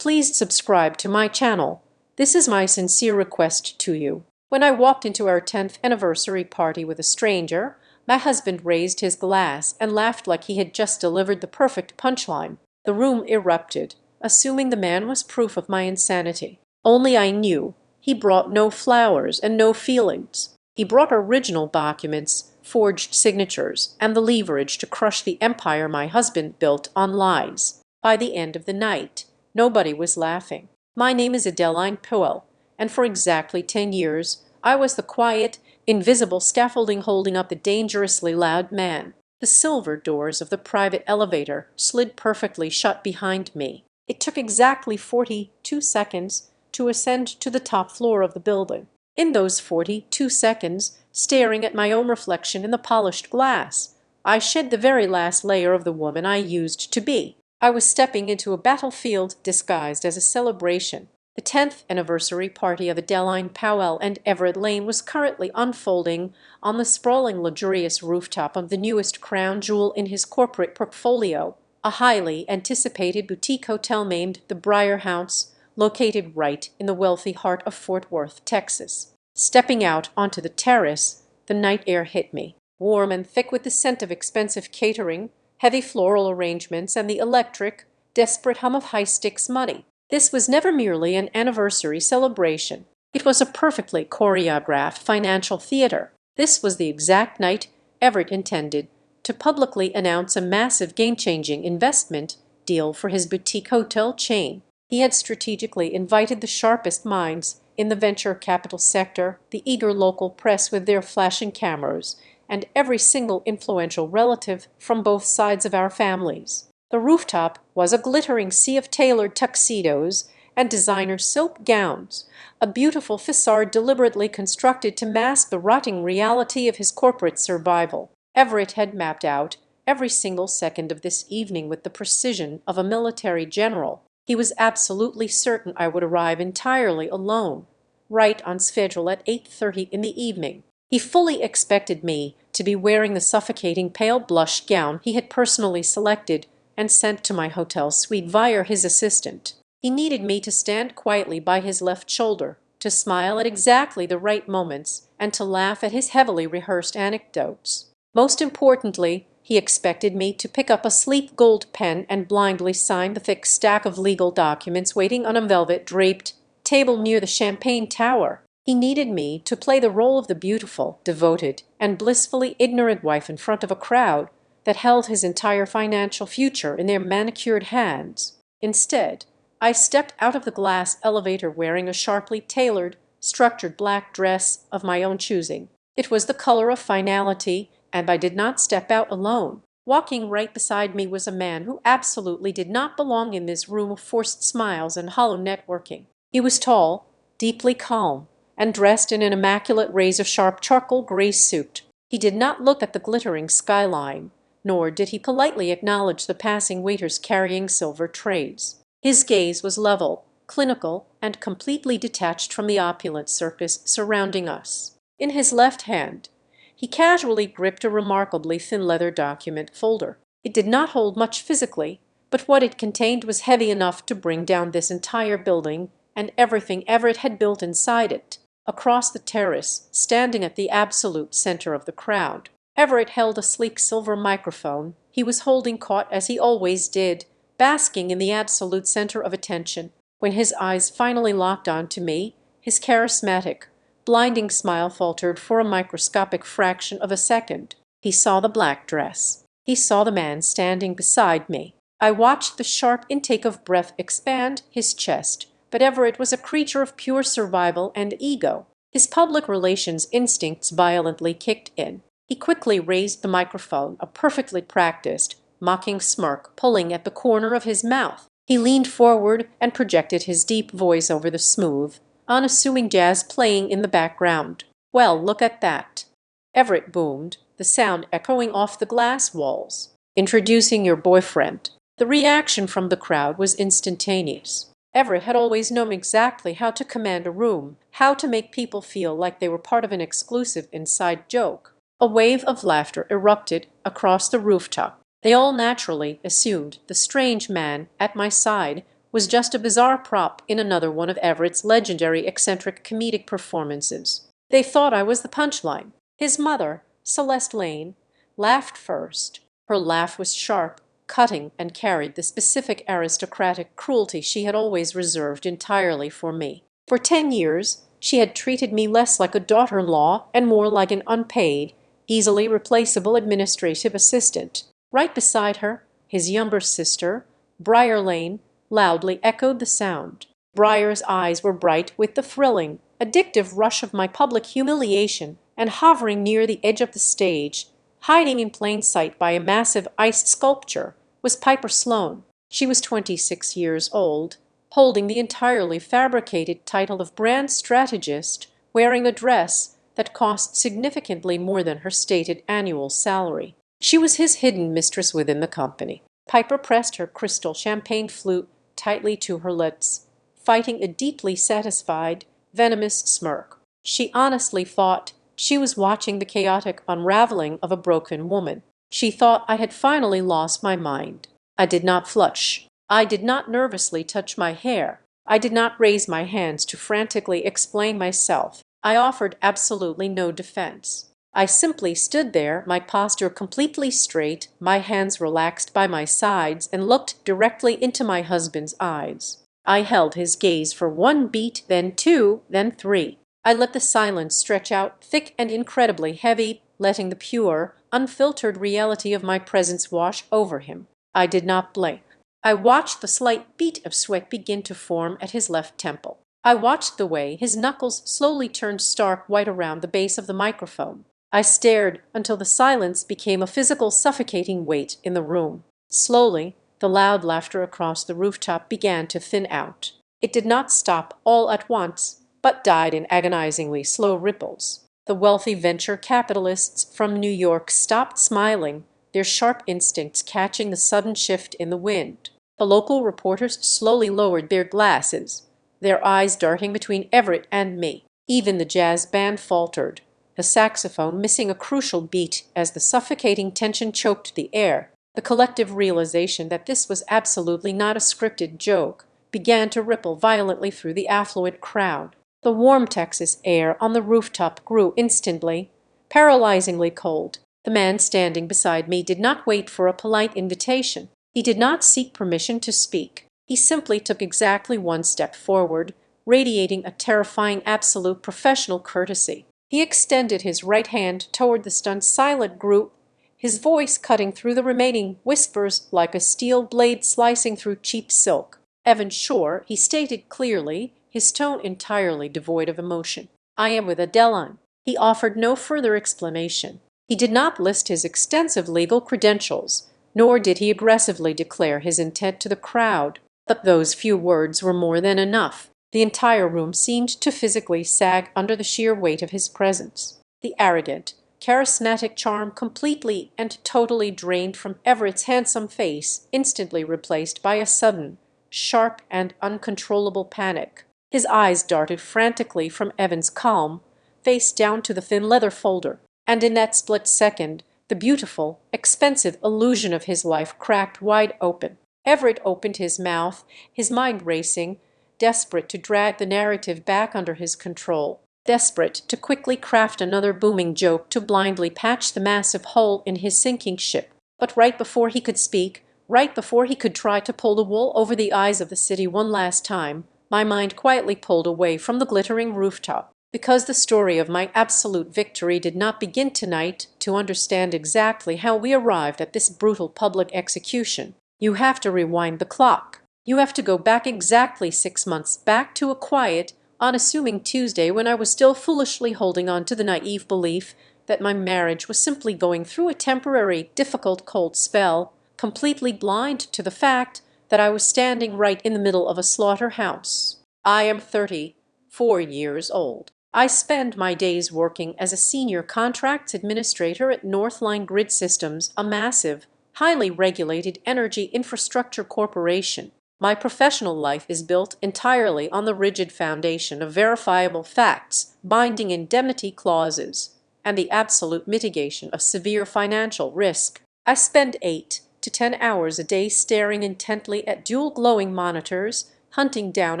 Please subscribe to my channel. This is my sincere request to you. When I walked into our 10th anniversary party with a stranger, my husband raised his glass and laughed like he had just delivered the perfect punchline. The room erupted, assuming the man was proof of my insanity. Only I knew he brought no flowers and no feelings. He brought original documents, forged signatures, and the leverage to crush the empire my husband built on lies. By the end of the night, nobody was laughing. My name is Adeline Powell, and for exactly 10 years, I was the quiet, invisible scaffolding holding up the dangerously loud man. The silver doors of the private elevator slid perfectly shut behind me. It took exactly 42 seconds to ascend to the top floor of the building. In those 42 seconds, staring at my own reflection in the polished glass, I shed the very last layer of the woman I used to be. I was stepping into a battlefield disguised as a celebration. The 10th anniversary party of Adeline Powell and Everett Lane was currently unfolding on the sprawling, luxurious rooftop of the newest crown jewel in his corporate portfolio, a highly anticipated boutique hotel named the Briar House, located right in the wealthy heart of Fort Worth, Texas. Stepping out onto the terrace, the night air hit me, warm and thick with the scent of expensive catering, heavy floral arrangements, and the electric, desperate hum of high-stakes money. This was never merely an anniversary celebration. It was a perfectly choreographed financial theater. This was the exact night Everett intended to publicly announce a massive game-changing investment deal for his boutique hotel chain. He had strategically invited the sharpest minds in the venture capital sector, the eager local press with their flashing cameras, and every single influential relative from both sides of our families. The rooftop was a glittering sea of tailored tuxedos and designer silk gowns, a beautiful facade deliberately constructed to mask the rotting reality of his corporate survival. Everett had mapped out every single second of this evening with the precision of a military general. He was absolutely certain I would arrive entirely alone, right on schedule at 8:30 in the evening. He fully expected me to be wearing the suffocating pale blush gown he had personally selected and sent to my hotel suite via his assistant. He needed me to stand quietly by his left shoulder, to smile at exactly the right moments, and to laugh at his heavily rehearsed anecdotes. Most importantly, he expected me to pick up a sleek gold pen and blindly sign the thick stack of legal documents waiting on a velvet-draped table near the champagne tower. He needed me to play the role of the beautiful, devoted, and blissfully ignorant wife in front of a crowd that held his entire financial future in their manicured hands. Instead, I stepped out of the glass elevator wearing a sharply tailored, structured black dress of my own choosing. It was the color of finality, and I did not step out alone. Walking right beside me was a man who absolutely did not belong in this room of forced smiles and hollow networking. He was tall, deeply calm, and dressed in an immaculate razor-sharp charcoal gray suit. He did not look at the glittering skyline, nor did he politely acknowledge the passing waiters carrying silver trays. His gaze was level, clinical, and completely detached from the opulent circus surrounding us. In his left hand, he casually gripped a remarkably thin leather document folder. It did not hold much physically, but what it contained was heavy enough to bring down this entire building and everything Everett had built inside it. Across the terrace, standing at the absolute center of the crowd, Everett held a sleek silver microphone he was holding caught as he always did, basking in the absolute center of attention. When his eyes finally locked onto me, his charismatic, blinding smile faltered for a microscopic fraction of a second. He saw the black dress. He saw the man standing beside me. I watched the sharp intake of breath expand his chest, but Everett was a creature of pure survival and ego. His public relations instincts violently kicked in. He quickly raised the microphone, a perfectly practiced, mocking smirk pulling at the corner of his mouth. He leaned forward and projected his deep voice over the smooth, unassuming jazz playing in the background. "Well, look at that," Everett boomed, the sound echoing off the glass walls. "Introducing your boyfriend." The reaction from the crowd was instantaneous. Everett had always known exactly how to command a room, how to make people feel like they were part of an exclusive inside joke. A wave of laughter erupted across the rooftop. They all naturally assumed the strange man at my side was just a bizarre prop in another one of Everett's legendary eccentric comedic performances. They thought I was the punchline. His mother, Celeste Lane, laughed first. Her laugh was sharp, cutting, and carried the specific aristocratic cruelty she had always reserved entirely for me. For 10 years, she had treated me less like a daughter-in-law and more like an unpaid, easily replaceable administrative assistant. Right beside her, his younger sister, Briar Lane, loudly echoed the sound. Briar's eyes were bright with the thrilling, addictive rush of my public humiliation, and hovering near the edge of the stage, hiding in plain sight by a massive ice sculpture, was Piper Sloane. She was 26 years old, holding the entirely fabricated title of brand strategist, wearing a dress that cost significantly more than her stated annual salary. She was his hidden mistress within the company. Piper pressed her crystal champagne flute tightly to her lips, fighting a deeply satisfied, venomous smirk. She honestly thought she was watching the chaotic unraveling of a broken woman. She thought I had finally lost my mind. I did not flush. I did not nervously touch my hair. I did not raise my hands to frantically explain myself. I offered absolutely no defense. I simply stood there, my posture completely straight, my hands relaxed by my sides, and looked directly into my husband's eyes. I held his gaze for 1 beat, then 2, then 3. I let the silence stretch out thick and incredibly heavy, letting the pure, unfiltered reality of my presence wash over him. I did not blink. I watched the slight beat of sweat begin to form at his left temple. I watched the way his knuckles slowly turned stark white around the base of the microphone. I stared until the silence became a physical suffocating weight in the room. Slowly, the loud laughter across the rooftop began to thin out. It did not stop all at once, but died in agonizingly slow ripples. The wealthy venture capitalists from New York stopped smiling, their sharp instincts catching the sudden shift in the wind. The local reporters slowly lowered their glasses, their eyes darting between Everett and me. Even the jazz band faltered, the saxophone missing a crucial beat as the suffocating tension choked the air. The collective realization that this was absolutely not a scripted joke began to ripple violently through the affluent crowd. The warm Texas air on the rooftop grew instantly, paralyzingly cold. The man standing beside me did not wait for a polite invitation. He did not seek permission to speak. He simply took exactly 1 step forward, radiating a terrifying absolute professional courtesy. He extended his right hand toward the stunned silent group, his voice cutting through the remaining whispers like a steel blade slicing through cheap silk. "Evan Shore," he stated clearly, his tone entirely devoid of emotion. "I am with Adeline." He offered no further explanation. He did not list his extensive legal credentials, nor did he aggressively declare his intent to the crowd. But those few words were more than enough. The entire room seemed to physically sag under the sheer weight of his presence. The arrogant, charismatic charm completely and totally drained from Everett's handsome face, instantly replaced by a sudden, sharp and uncontrollable panic. His eyes darted frantically from Evan's calm face down to the thin leather folder, and in that split second the beautiful, expensive illusion of his life cracked wide open. Everett opened his mouth, his mind racing, desperate to drag the narrative back under his control, desperate to quickly craft another booming joke to blindly patch the massive hole in his sinking ship. But right before he could speak, right before he could try to pull the wool over the eyes of the city one last time, my mind quietly pulled away from the glittering rooftop. Because the story of my absolute victory did not begin tonight, to understand exactly how we arrived at this brutal public execution, you have to rewind the clock. You have to go back exactly 6 months, back to a quiet, unassuming Tuesday when I was still foolishly holding on to the naive belief that my marriage was simply going through a temporary, difficult cold spell, completely blind to the fact that I was standing right in the middle of a slaughterhouse. I am 34 years old. I spend my days working as a senior contracts administrator at Northline Grid Systems, a massive, highly regulated energy infrastructure corporation. My professional life is built entirely on the rigid foundation of verifiable facts, binding indemnity clauses, and the absolute mitigation of severe financial risk. I spend 8, to 10 hours a day staring intently at dual glowing monitors, hunting down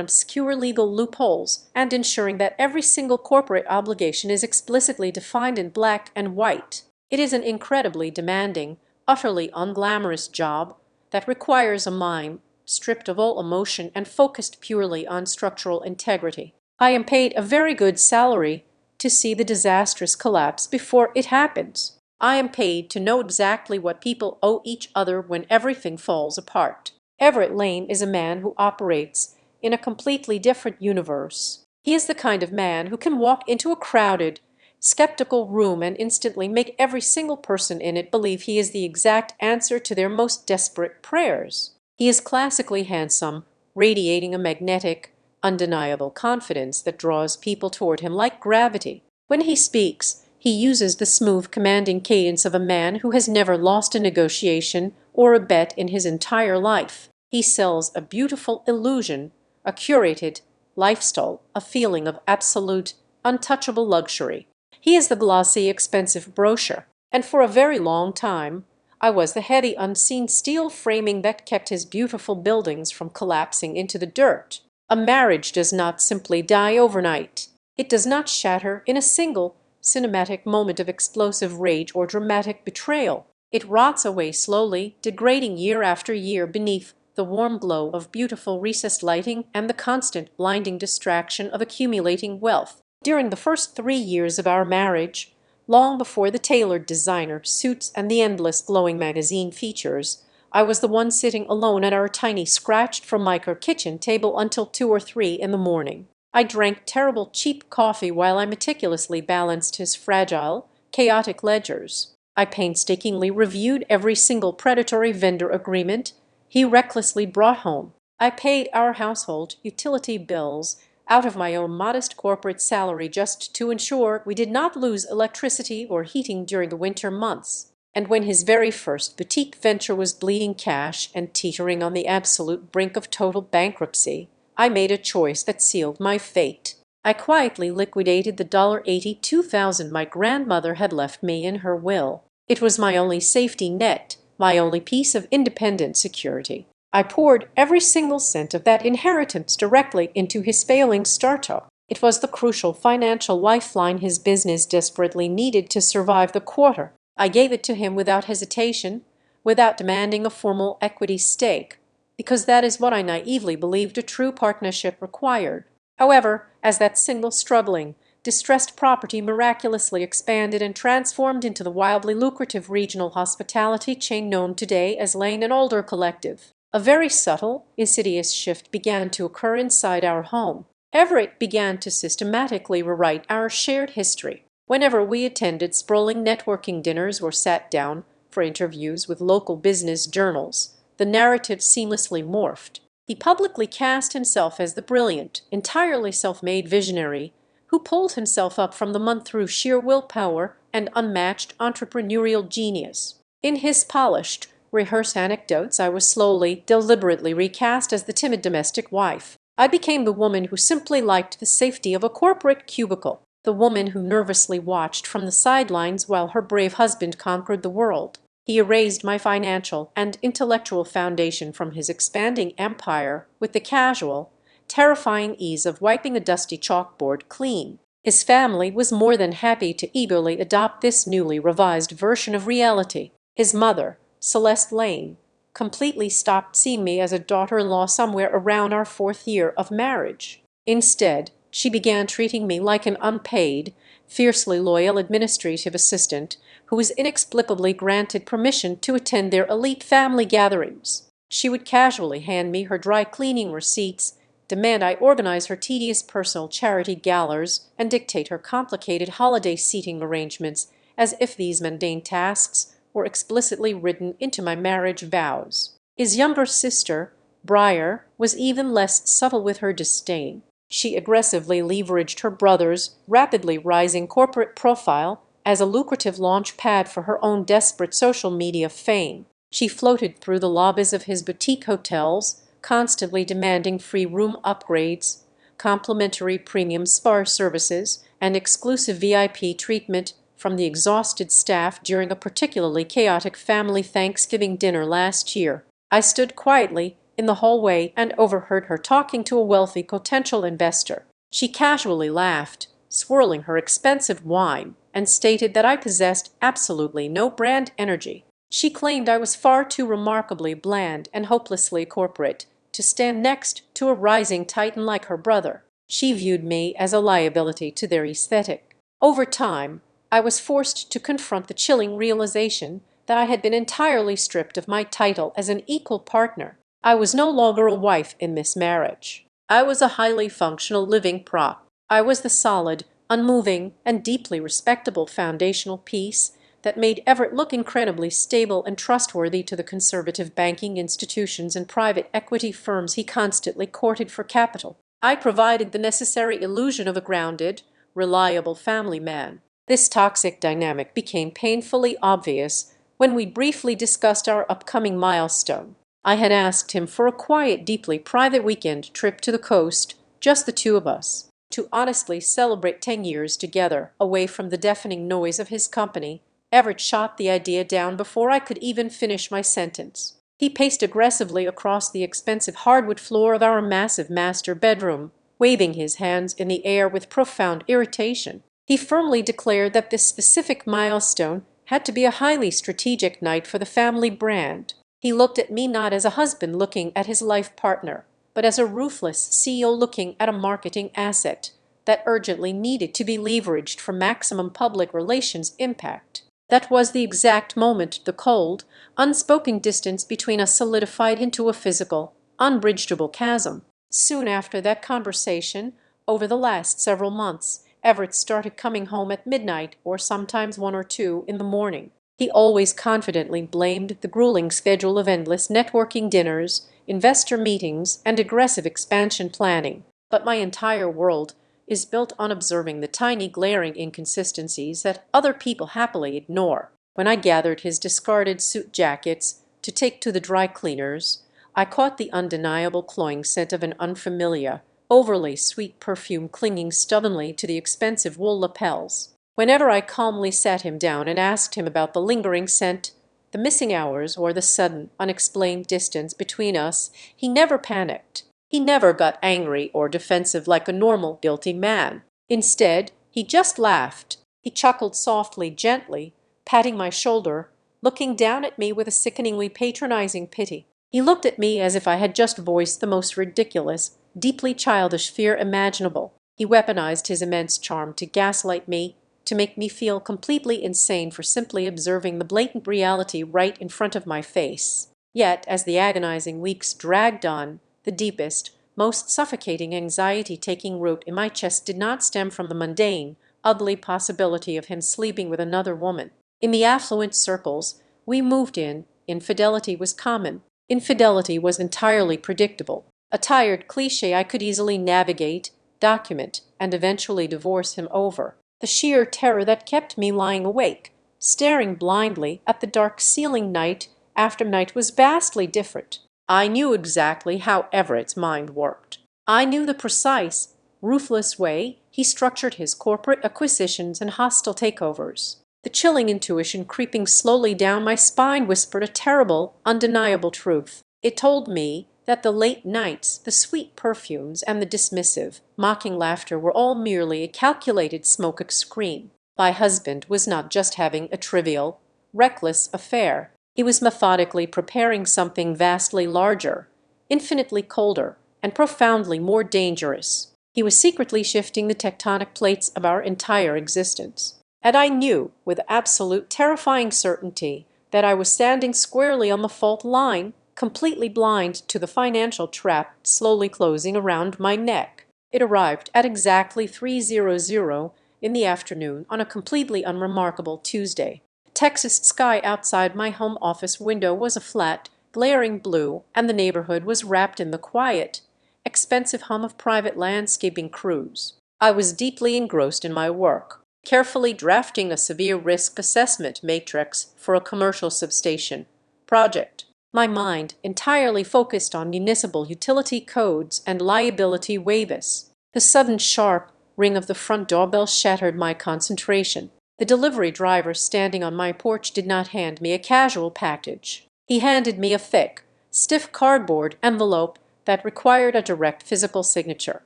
obscure legal loopholes, and ensuring that every single corporate obligation is explicitly defined in black and white. It is an incredibly demanding, utterly unglamorous job that requires a mind stripped of all emotion and focused purely on structural integrity. I am paid a very good salary to see the disastrous collapse before it happens. I am paid to know exactly what people owe each other when everything falls apart. Everett Lane is a man who operates in a completely different universe. He is the kind of man who can walk into a crowded, skeptical room and instantly make every single person in it believe he is the exact answer to their most desperate prayers. He is classically handsome, radiating a magnetic, undeniable confidence that draws people toward him like gravity. When he speaks, he uses the smooth, commanding cadence of a man who has never lost a negotiation or a bet in his entire life. He sells a beautiful illusion, a curated lifestyle, a feeling of absolute, untouchable luxury. He is the glossy, expensive brochure, and for a very long time I was the heady, unseen steel framing that kept his beautiful buildings from collapsing into the dirt. A marriage does not simply die overnight. It does not shatter in a single cinematic moment of explosive rage or dramatic betrayal. It rots away slowly, degrading year after year beneath the warm glow of beautiful recessed lighting and the constant blinding distraction of accumulating wealth. During the first 3 years of our marriage, long before the tailored designer suits and the endless glowing magazine features, I was the one sitting alone at our tiny scratched-from-mica kitchen table until 2 or 3 in the morning. I drank terrible cheap coffee while I meticulously balanced his fragile, chaotic ledgers. I painstakingly reviewed every single predatory vendor agreement he recklessly brought home. I paid our household utility bills out of my own modest corporate salary just to ensure we did not lose electricity or heating during the winter months. And when his very first boutique venture was bleeding cash and teetering on the absolute brink of total bankruptcy, I made a choice that sealed my fate. I quietly liquidated the $82,000 my grandmother had left me in her will. It was my only safety net, my only piece of independent security. I poured every single cent of that inheritance directly into his failing startup. It was the crucial financial lifeline his business desperately needed to survive the quarter. I gave it to him without hesitation, without demanding a formal equity stake, because that is what I naively believed a true partnership required. However, as that single struggling, distressed property miraculously expanded and transformed into the wildly lucrative regional hospitality chain known today as Lane and Older Collective, a very subtle, insidious shift began to occur inside our home. Everett began to systematically rewrite our shared history. Whenever we attended sprawling networking dinners or sat down for interviews with local business journals, the narrative seamlessly morphed. He publicly cast himself as the brilliant, entirely self-made visionary who pulled himself up from the mud through sheer willpower and unmatched entrepreneurial genius. In his polished, rehearsed anecdotes, I was slowly, deliberately recast as the timid domestic wife. I became the woman who simply liked the safety of a corporate cubicle, the woman who nervously watched from the sidelines while her brave husband conquered the world. He erased my financial and intellectual foundation from his expanding empire with the casual, terrifying ease of wiping a dusty chalkboard clean. His family was more than happy to eagerly adopt this newly revised version of reality. His mother, Celeste Lane, completely stopped seeing me as a daughter-in-law somewhere around our 4th year of marriage. Instead, she began treating me like an unpaid, fiercely loyal administrative assistant who was inexplicably granted permission to attend their elite family gatherings. She would casually hand me her dry cleaning receipts, demand I organize her tedious personal charity galas, and dictate her complicated holiday seating arrangements as if these mundane tasks were explicitly written into my marriage vows. His younger sister, Briar, was even less subtle with her disdain. She aggressively leveraged her brother's rapidly rising corporate profile as a lucrative launch pad for her own desperate social media fame. She floated through the lobbies of his boutique hotels, constantly demanding free room upgrades, complimentary premium spa services, and exclusive VIP treatment from the exhausted staff during a particularly chaotic family Thanksgiving dinner last year. I stood quietly in the hallway and overheard her talking to a wealthy potential investor. She casually laughed, swirling her expensive wine, and stated that I possessed absolutely no brand energy. She claimed I was far too remarkably bland and hopelessly corporate to stand next to a rising titan like her brother. She viewed me as a liability to their aesthetic. Over time, I was forced to confront the chilling realization that I had been entirely stripped of my title as an equal partner. I was no longer a wife in this marriage. I was a highly functional living prop. I was the solid, unmoving, and deeply respectable foundational piece that made Everett look incredibly stable and trustworthy to the conservative banking institutions and private equity firms he constantly courted for capital. I provided the necessary illusion of a grounded, reliable family man. This toxic dynamic became painfully obvious when we briefly discussed our upcoming milestone. I had asked him for a quiet, deeply private weekend trip to the coast, just the two of us, to honestly celebrate 10 years together, away from the deafening noise of his company. Everett shot the idea down before I could even finish my sentence. He paced aggressively across the expensive hardwood floor of our massive master bedroom, waving his hands in the air with profound irritation. He firmly declared that this specific milestone had to be a highly strategic night for the family brand. He looked at me not as a husband looking at his life partner, but as a ruthless CEO looking at a marketing asset that urgently needed to be leveraged for maximum public relations impact. That was the exact moment the cold, unspoken distance between us solidified into a physical, unbridgeable chasm. Soon after that conversation, over the last several months, Everett started coming home at midnight or sometimes 1 or 2 in the morning. He always confidently blamed the grueling schedule of endless networking dinners, investor meetings, and aggressive expansion planning. But my entire world is built on observing the tiny glaring inconsistencies that other people happily ignore. When I gathered his discarded suit jackets to take to the dry cleaners, I caught the undeniable cloying scent of an unfamiliar, overly sweet perfume clinging stubbornly to the expensive wool lapels. Whenever I calmly sat him down and asked him about the lingering scent, the missing hours, or the sudden, unexplained distance between us, he never panicked. He never got angry or defensive like a normal, guilty man. Instead, he just laughed. He chuckled softly, gently, patting my shoulder, looking down at me with a sickeningly patronizing pity. He looked at me as if I had just voiced the most ridiculous, deeply childish fear imaginable. He weaponized his immense charm to gaslight me, to make me feel completely insane for simply observing the blatant reality right in front of my face. Yet, as the agonizing weeks dragged on, the deepest, most suffocating anxiety taking root in my chest did not stem from the mundane, ugly possibility of him sleeping with another woman. In the affluent circles we moved in, infidelity was common. Infidelity was entirely predictable. A tired cliché I could easily navigate, document, and eventually divorce him over. The sheer terror that kept me lying awake, staring blindly at the dark ceiling night after night was vastly different. I knew exactly how Everett's mind worked. I knew the precise, ruthless way he structured his corporate acquisitions and hostile takeovers. The chilling intuition creeping slowly down my spine whispered a terrible, undeniable truth. It told me that the late nights, the sweet perfumes, and the dismissive, mocking laughter were all merely a calculated smoke screen. My husband was not just having a trivial, reckless affair. He was methodically preparing something vastly larger, infinitely colder, and profoundly more dangerous. He was secretly shifting the tectonic plates of our entire existence. And I knew, with absolute terrifying certainty, that I was standing squarely on the fault line, completely blind to the financial trap slowly closing around my neck. It arrived at exactly 3:00 in the afternoon on a completely unremarkable Tuesday. The Texas sky outside my home office window was a flat, glaring blue, and the neighborhood was wrapped in the quiet, expensive hum of private landscaping crews. I was deeply engrossed in my work, carefully drafting a severe risk assessment matrix for a commercial substation project. My mind entirely focused on municipal utility codes and liability waivers. The sudden sharp ring of the front doorbell shattered my concentration. The delivery driver standing on my porch did not hand me a casual package. He handed me a thick, stiff cardboard envelope that required a direct physical signature.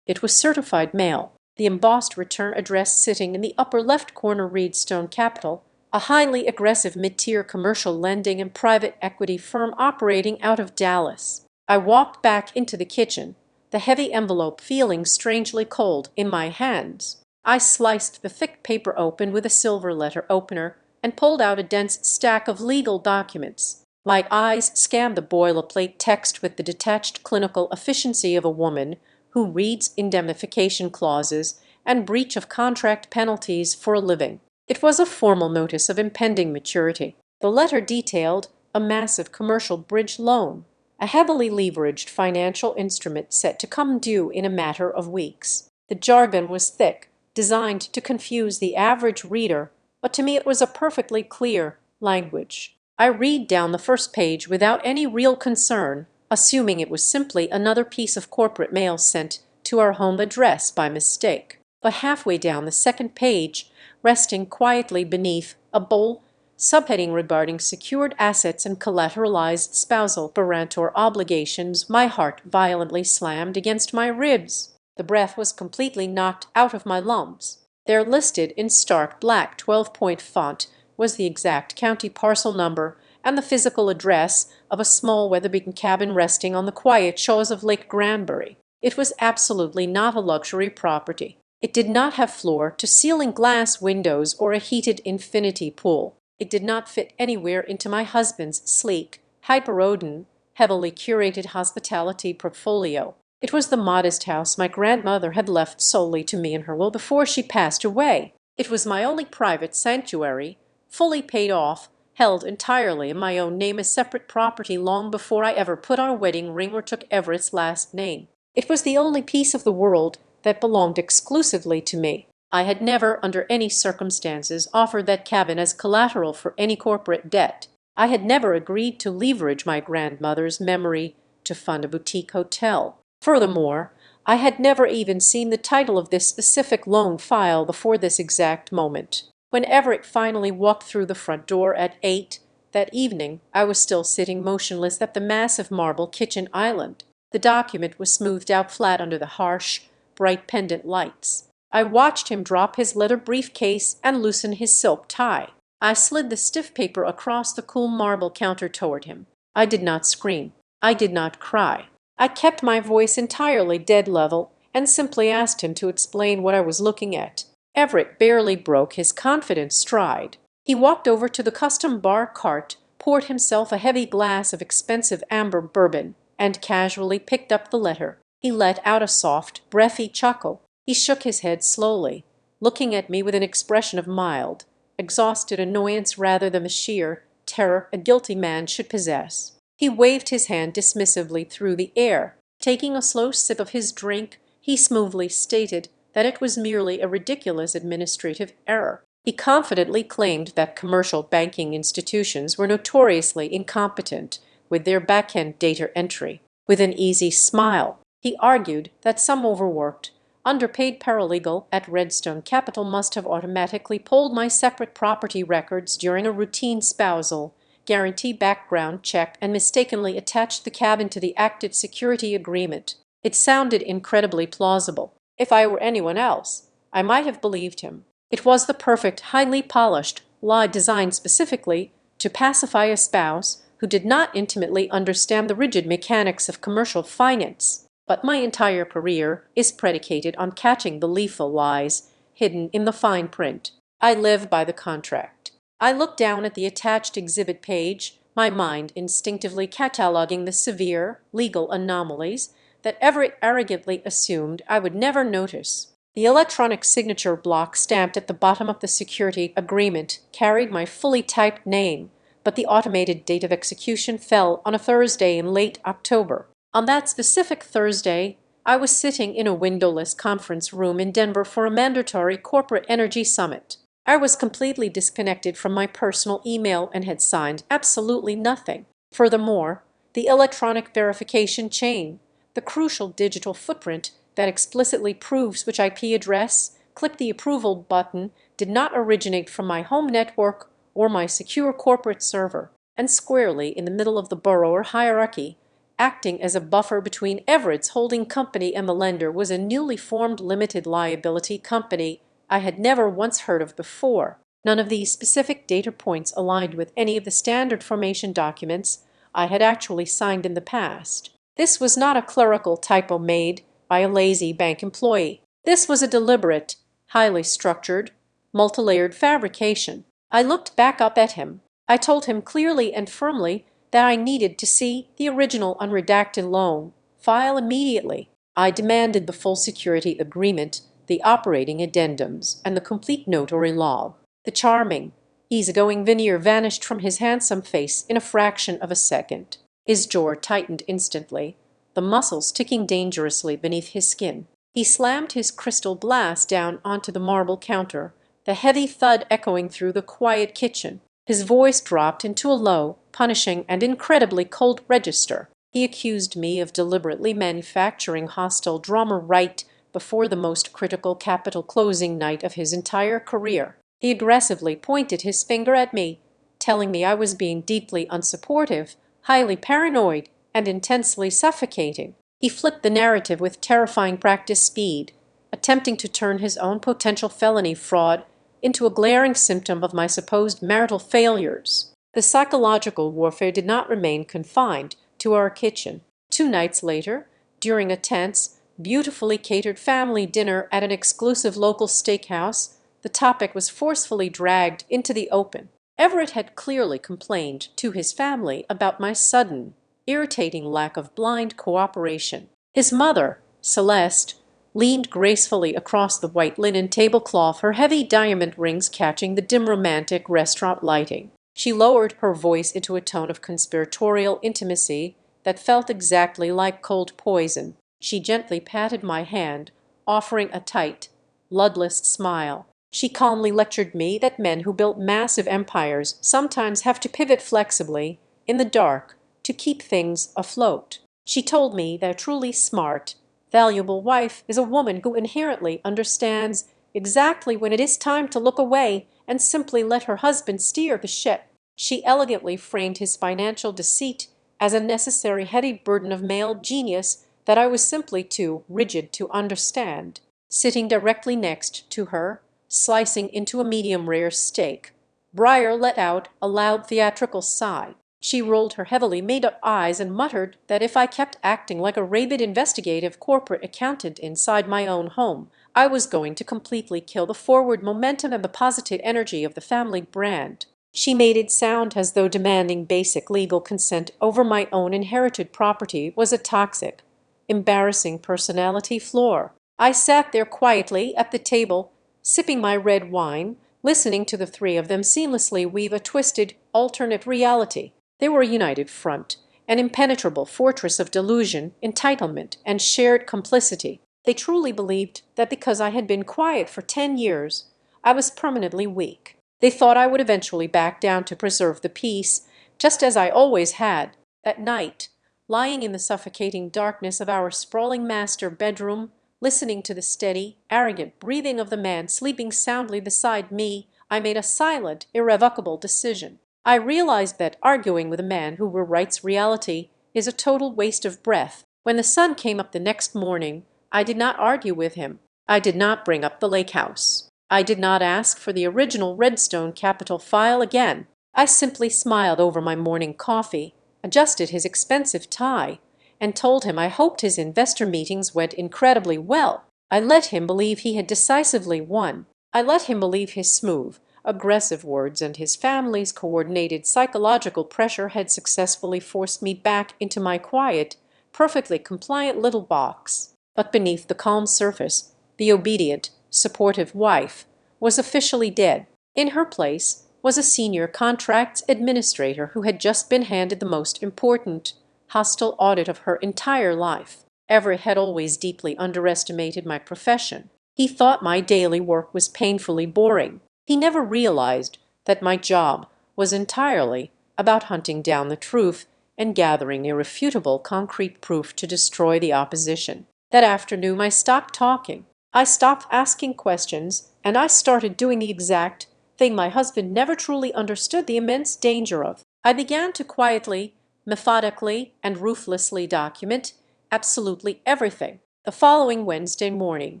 It was certified mail. The embossed return address sitting in the upper left corner read Stone Capital, a highly aggressive mid-tier commercial lending and private equity firm operating out of Dallas. I walked back into the kitchen, the heavy envelope feeling strangely cold in my hands. I sliced the thick paper open with a silver letter opener and pulled out a dense stack of legal documents. My eyes scanned the boilerplate text with the detached clinical efficiency of a woman who reads indemnification clauses and breach of contract penalties for a living. It was a formal notice of impending maturity. The letter detailed a massive commercial bridge loan, a heavily leveraged financial instrument set to come due in a matter of weeks. The jargon was thick, designed to confuse the average reader, but to me it was a perfectly clear language. I read down the first page without any real concern, assuming it was simply another piece of corporate mail sent to our home address by mistake. But halfway down the second page, resting quietly beneath a bold subheading regarding secured assets and collateralized spousal guarantor obligations, my heart violently slammed against my ribs. The breath was completely knocked out of my lungs. There, listed in stark black 12-point font, was the exact county parcel number and the physical address of a small weather-beaten cabin resting on the quiet shores of Lake Granbury. It was absolutely not a luxury property. It did not have floor-to-ceiling glass windows or a heated infinity pool. It did not fit anywhere into my husband's sleek, hyper-modern, heavily curated hospitality portfolio. It was the modest house my grandmother had left solely to me in her will before she passed away. It was my only private sanctuary, fully paid off, held entirely in my own name as separate property long before I ever put on a wedding ring or took Everett's last name. It was the only piece of the world that belonged exclusively to me. I had never, under any circumstances, offered that cabin as collateral for any corporate debt. I had never agreed to leverage my grandmother's memory to fund a boutique hotel. Furthermore, I had never even seen the title of this specific loan file before this exact moment. When Everett finally walked through the front door at 8 that evening, I was still sitting motionless at the massive marble kitchen island. The document was smoothed out flat under the harsh, bright pendant lights. I watched him drop his leather briefcase and loosen his silk tie. I slid the stiff paper across the cool marble counter toward him. I did not scream. I did not cry. I kept my voice entirely dead level and simply asked him to explain what I was looking at. Everett barely broke his confident stride. He walked over to the custom bar cart, poured himself a heavy glass of expensive amber bourbon, and casually picked up the letter. He let out a soft, breathy chuckle. He shook his head slowly, looking at me with an expression of mild, exhausted annoyance rather than the sheer terror a guilty man should possess. He waved his hand dismissively through the air. Taking a slow sip of his drink, he smoothly stated that it was merely a ridiculous administrative error. He confidently claimed that commercial banking institutions were notoriously incompetent with their back-end data entry. With an easy smile, he argued that some overworked, underpaid paralegal at Redstone Capital must have automatically pulled my separate property records during a routine spousal guarantee background check and mistakenly attached the cabin to the active security agreement. It sounded incredibly plausible. If I were anyone else, I might have believed him. It was the perfect, highly polished lie designed specifically to pacify a spouse who did not intimately understand the rigid mechanics of commercial finance. But my entire career is predicated on catching the lethal lies hidden in the fine print. I live by the contract. I looked down at the attached exhibit page, my mind instinctively cataloging the severe legal anomalies that Everett arrogantly assumed I would never notice. The electronic signature block stamped at the bottom of the security agreement carried my fully typed name, but the automated date of execution fell on a Thursday in late October. On that specific Thursday, I was sitting in a windowless conference room in Denver for a mandatory corporate energy summit. I was completely disconnected from my personal email and had signed absolutely nothing. Furthermore, the electronic verification chain, the crucial digital footprint that explicitly proves which IP address, click the approval button, did not originate from my home network or my secure corporate server, and squarely in the middle of the borrower hierarchy, acting as a buffer between Everett's holding company and the lender, was a newly formed limited liability company I had never once heard of before. None of these specific data points aligned with any of the standard formation documents I had actually signed in the past. This was not a clerical typo made by a lazy bank employee. This was a deliberate, highly structured, multilayered fabrication. I looked back up at him. I told him clearly and firmly that I needed to see the original unredacted loan file immediately. I demanded the full security agreement, the operating addendums, and the complete notary log. The charming, easygoing veneer vanished from his handsome face in a fraction of a second. His jaw tightened instantly, the muscles ticking dangerously beneath his skin. He slammed his crystal glass down onto the marble counter, the heavy thud echoing through the quiet kitchen. His voice dropped into a low, punishing, and incredibly cold register. He accused me of deliberately manufacturing hostile drama right before the most critical capital closing night of his entire career. He aggressively pointed his finger at me, telling me I was being deeply unsupportive, highly paranoid, and intensely suffocating. He flipped the narrative with terrifying practice speed, attempting to turn his own potential felony fraud into a glaring symptom of my supposed marital failures. The psychological warfare did not remain confined to our kitchen. 2 nights later, during a tense, beautifully catered family dinner at an exclusive local steakhouse, the topic was forcefully dragged into the open. Everett had clearly complained to his family about my sudden, irritating lack of blind cooperation. His mother, Celeste, leaned gracefully across the white linen tablecloth, her heavy diamond rings catching the dim romantic restaurant lighting. She lowered her voice into a tone of conspiratorial intimacy that felt exactly like cold poison. She gently patted my hand, offering a tight, bloodless smile. She calmly lectured me that men who built massive empires sometimes have to pivot flexibly, in the dark, to keep things afloat. She told me that a truly smart, valuable wife is a woman who inherently understands exactly when it is time to look away and simply let her husband steer the ship. She elegantly framed his financial deceit as a necessary heady burden of male genius that I was simply too rigid to understand. Sitting directly next to her, slicing into a medium-rare steak, Breyer let out a loud theatrical sigh. She rolled her heavily made-up eyes and muttered that if I kept acting like a rabid investigative corporate accountant inside my own home, I was going to completely kill the forward momentum and the positive energy of the family brand. She made it sound as though demanding basic legal consent over my own inherited property was a toxic, embarrassing personality flaw. I sat there quietly at the table, sipping my red wine, listening to the 3 of them seamlessly weave a twisted, alternate reality. They were a united front, an impenetrable fortress of delusion, entitlement, and shared complicity. They truly believed that because I had been quiet for 10 years, I was permanently weak. They thought I would eventually back down to preserve the peace, just as I always had. At night, lying in the suffocating darkness of our sprawling master bedroom, listening to the steady, arrogant breathing of the man sleeping soundly beside me, I made a silent, irrevocable decision. I realized that arguing with a man who rewrites reality is a total waste of breath. When the sun came up the next morning, I did not argue with him. I did not bring up the lake house. I did not ask for the original Redstone Capital file again. I simply smiled over my morning coffee, adjusted his expensive tie, and told him I hoped his investor meetings went incredibly well. I let him believe he had decisively won. I let him believe his smooth, aggressive words and his family's coordinated psychological pressure had successfully forced me back into my quiet, perfectly compliant little box. But beneath the calm surface, the obedient, supportive wife was officially dead. In her place was a senior contracts administrator who had just been handed the most important, hostile audit of her entire life. Everett had always deeply underestimated my profession. He thought my daily work was painfully boring. He never realized that my job was entirely about hunting down the truth and gathering irrefutable concrete proof to destroy the opposition. That afternoon I stopped talking. I stopped asking questions, and I started doing the exact thing my husband never truly understood the immense danger of. I began to quietly, methodically, and ruthlessly document absolutely everything. The following Wednesday morning,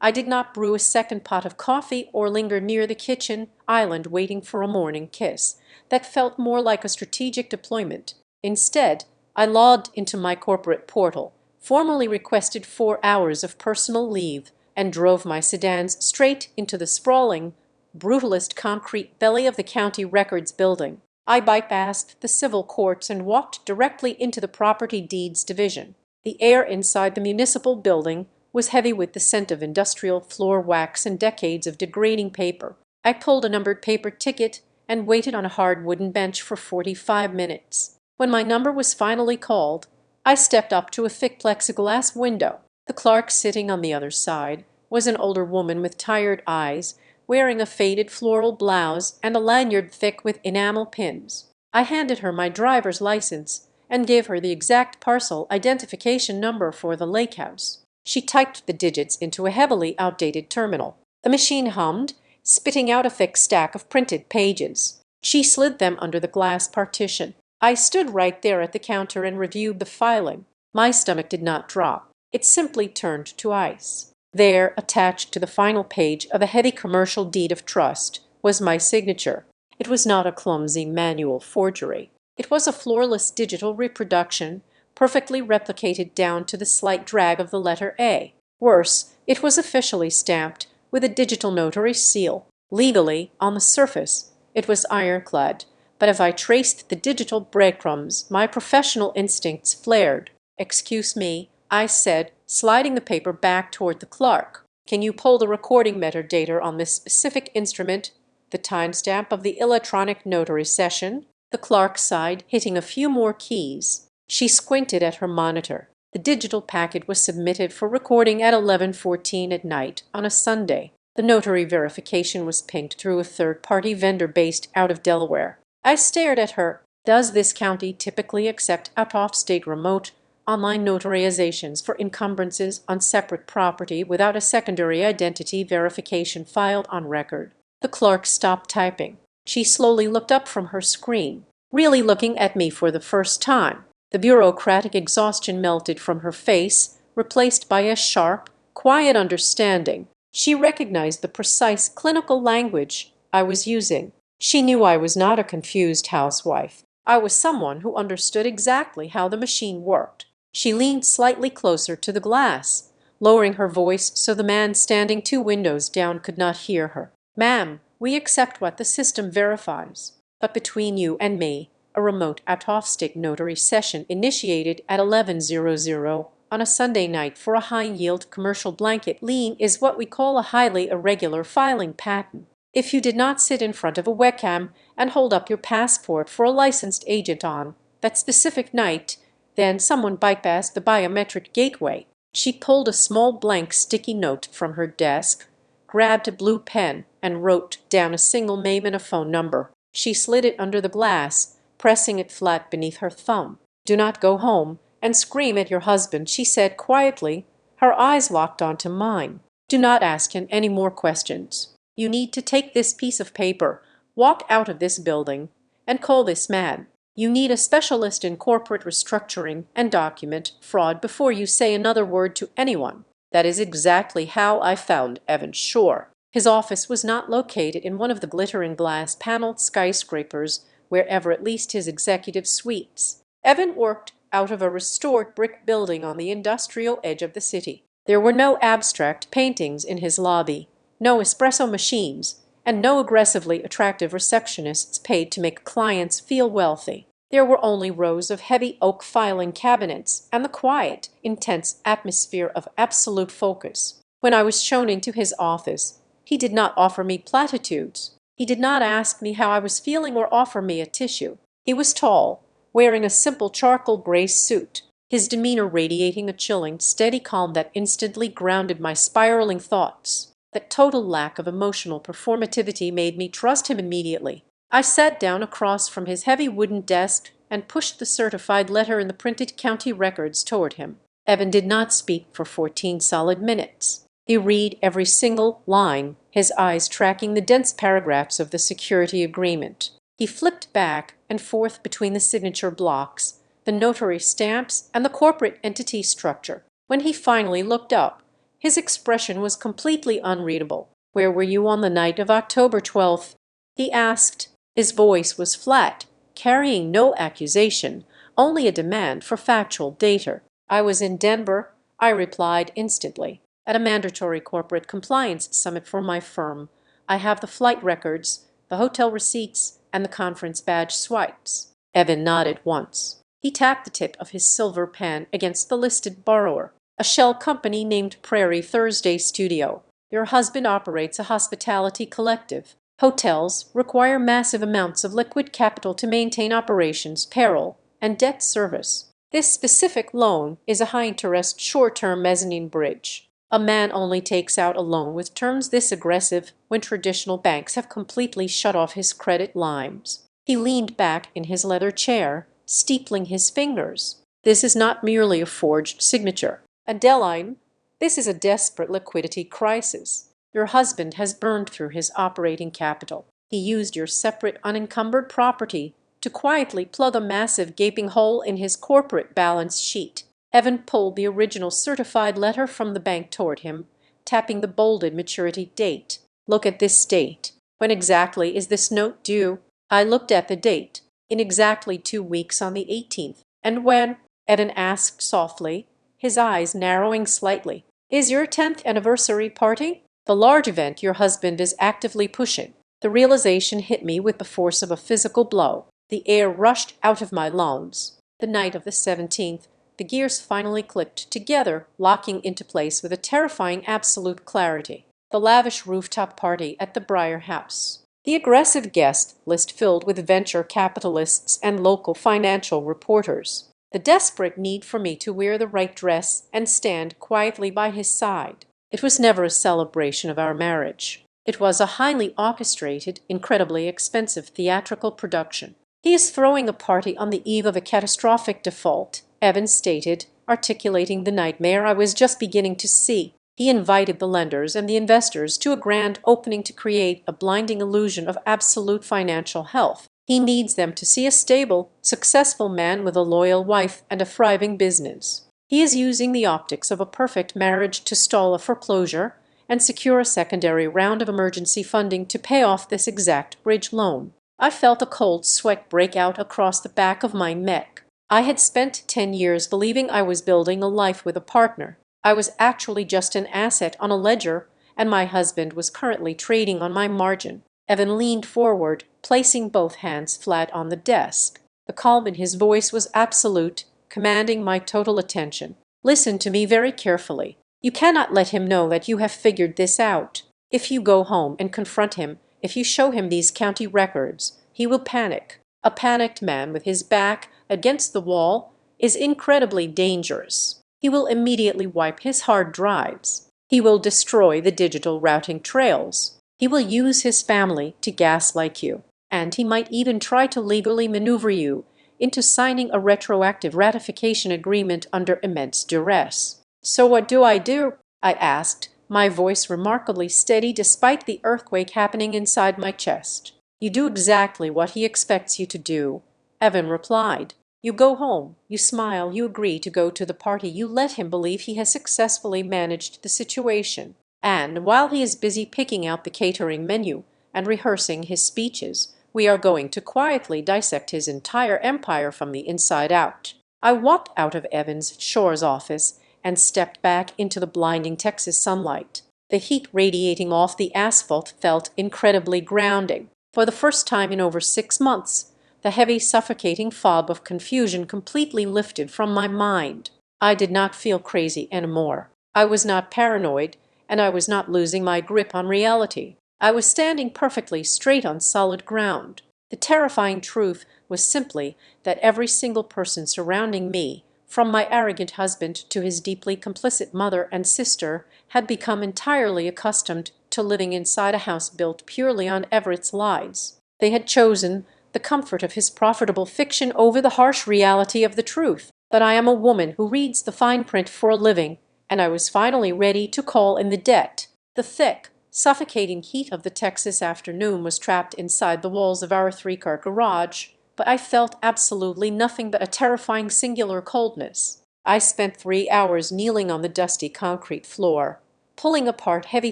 I did not brew a second pot of coffee or linger near the kitchen island waiting for a morning kiss that felt more like a strategic deployment. Instead, I logged into my corporate portal, formally requested 4 hours of personal leave, and drove my sedans straight into the sprawling, brutalist concrete belly of the county records building. I bypassed the civil courts and walked directly into the property deeds division. The air inside the municipal building was heavy with the scent of industrial floor wax and decades of degrading paper. I pulled a numbered paper ticket and waited on a hard wooden bench for 45 minutes. When my number was finally called, I stepped up to a thick plexiglass window. The clerk sitting on the other side was an older woman with tired eyes, wearing a faded floral blouse and a lanyard thick with enamel pins. I handed her my driver's license and gave her the exact parcel identification number for the lake house. She typed the digits into a heavily outdated terminal. The machine hummed, spitting out a thick stack of printed pages. She slid them under the glass partition. I stood right there at the counter and reviewed the filing. My stomach did not drop. It simply turned to ice. There, attached to the final page of a heavy commercial deed of trust, was my signature. It was not a clumsy manual forgery. It was a flawless digital reproduction, perfectly replicated down to the slight drag of the letter A. Worse, it was officially stamped with a digital notary seal. Legally, on the surface, it was ironclad, but if I traced the digital breadcrumbs, my professional instincts flared. "Excuse me," I said, sliding the paper back toward the clerk. "Can you pull the recording metadata on this specific instrument, the timestamp of the electronic notary session?" The clerk sighed, hitting a few more keys. She squinted at her monitor. The digital packet was submitted for recording at 11:14 at night on a Sunday. The notary verification was pinged through a third-party vendor based out of Delaware. I stared at her. Does this county typically accept out-of-state remote online notarizations for encumbrances on separate property without a secondary identity verification filed on record? The clerk stopped typing. She slowly looked up from her screen, really looking at me for the first time. The bureaucratic exhaustion melted from her face, replaced by a sharp, quiet understanding. She recognized the precise clinical language I was using. She knew I was not a confused housewife. I was someone who understood exactly how the machine worked. She leaned slightly closer to the glass, lowering her voice so the man standing 2 windows down could not hear her. "Ma'am, we accept what the system verifies. But between you and me, a remote out-of-state notary session initiated at 11:00 on a Sunday night for a high-yield commercial blanket lien is what we call a highly irregular filing pattern. If you did not sit in front of a webcam and hold up your passport for a licensed agent on that specific night, then someone bypassed the biometric gateway." She pulled a small blank sticky note from her desk, grabbed a blue pen, and wrote down a single name and a phone number. She slid it under the glass, pressing it flat beneath her thumb. "Do not go home and scream at your husband," she said quietly, her eyes locked onto mine. "Do not ask him any more questions. You need to take this piece of paper, walk out of this building, and call this man. You need a specialist in corporate restructuring and document fraud before you say another word to anyone." That is exactly how I found Evan Shore. His office was not located in one of the glittering glass-paneled skyscrapers wherever at least his executive suites. Evan worked out of a restored brick building on the industrial edge of the city. There were no abstract paintings in his lobby, no espresso machines, and no aggressively attractive receptionists paid to make clients feel wealthy. There were only rows of heavy oak filing cabinets and the quiet, intense atmosphere of absolute focus. When I was shown into his office, he did not offer me platitudes. He did not ask me how I was feeling or offer me a tissue. He was tall, wearing a simple charcoal gray suit, his demeanor radiating a chilling, steady calm that instantly grounded my spiraling thoughts. That total lack of emotional performativity made me trust him immediately. I sat down across from his heavy wooden desk and pushed the certified letter in the printed county records toward him. Evan did not speak for 14 solid minutes. He read every single line, his eyes tracking the dense paragraphs of the security agreement. He flipped back and forth between the signature blocks, the notary stamps, and the corporate entity structure. When he finally looked up, his expression was completely unreadable. "Where were you on the night of October 12th?" he asked. His voice was flat, carrying no accusation, only a demand for factual data. "I was in Denver," I replied instantly, "at a mandatory corporate compliance summit for my firm. I have the flight records, the hotel receipts, and the conference badge swipes." Evan nodded once. He tapped the tip of his silver pen against the listed borrower, a shell company named Prairie Thursday Studio. "Your husband operates a hospitality collective. Hotels require massive amounts of liquid capital to maintain operations, payroll, and debt service. This specific loan is a high-interest short-term mezzanine bridge. A man only takes out a loan with terms this aggressive when traditional banks have completely shut off his credit lines." He leaned back in his leather chair, steepling his fingers. "This is not merely a forged signature, Adeline. This is a desperate liquidity crisis. Your husband has burned through his operating capital. He used your separate unencumbered property to quietly plug a massive gaping hole in his corporate balance sheet." Evan pulled the original certified letter from the bank toward him, tapping the bolded maturity date. "Look at this date. When exactly is this note due?" I looked at the date. "In exactly 2 weeks on the 18th. "And when?" Evan asked softly, his eyes narrowing slightly. "Is your 10th anniversary party? The large event your husband is actively pushing." The realization hit me with the force of a physical blow. The air rushed out of my lungs. The night of the 17th, the gears finally clicked together, locking into place with a terrifying absolute clarity. The lavish rooftop party at the Briar House. The aggressive guest list filled with venture capitalists and local financial reporters. The desperate need for me to wear the right dress and stand quietly by his side. It was never a celebration of our marriage. It was a highly orchestrated, incredibly expensive theatrical production. "He is throwing a party on the eve of a catastrophic default," Evans stated, articulating the nightmare I was just beginning to see. He invited the lenders and the investors to a grand opening to create a blinding illusion of absolute financial health. He needs them to see a stable, successful man with a loyal wife and a thriving business. He is using the optics of a perfect marriage to stall a foreclosure and secure a secondary round of emergency funding to pay off this exact bridge loan. I felt a cold sweat break out across the back of my neck. I had spent 10 years believing I was building a life with a partner. I was actually just an asset on a ledger, and my husband was currently trading on my margin. Evan leaned forward, placing both hands flat on the desk. The calm in his voice was absolute, commanding my total attention. "Listen to me very carefully. You cannot let him know that you have figured this out. If you go home and confront him, if you show him these county records, he will panic. A panicked man with his back against the wall is incredibly dangerous. He will immediately wipe his hard drives. He will destroy the digital routing trails. He will use his family to gaslight you. And he might even try to legally maneuver you into signing a retroactive ratification agreement under immense duress." "So what do I do?" I asked, my voice remarkably steady despite the earthquake happening inside my chest. "You do exactly what he expects you to do," Evan replied. "You go home, you smile, you agree to go to the party, you let him believe he has successfully managed the situation. And while he is busy picking out the catering menu and rehearsing his speeches, we are going to quietly dissect his entire empire from the inside out." I walked out of Evans Shore's office and stepped back into the blinding Texas sunlight. The heat radiating off the asphalt felt incredibly grounding. For the first time in over 6 months, the heavy, suffocating fog of confusion completely lifted from my mind. I did not feel crazy anymore. I was not paranoid, and I was not losing my grip on reality. I was standing perfectly straight on solid ground. The terrifying truth was simply that every single person surrounding me, from my arrogant husband to his deeply complicit mother and sister, had become entirely accustomed to living inside a house built purely on Everett's lies. They had chosen the comfort of his profitable fiction over the harsh reality of the truth, that I am a woman who reads the fine print for a living and I was finally ready to call in the debt. The thick, suffocating heat of the Texas afternoon was trapped inside the walls of our three-car garage, but I felt absolutely nothing but a terrifying singular coldness. I spent 3 hours kneeling on the dusty concrete floor, pulling apart heavy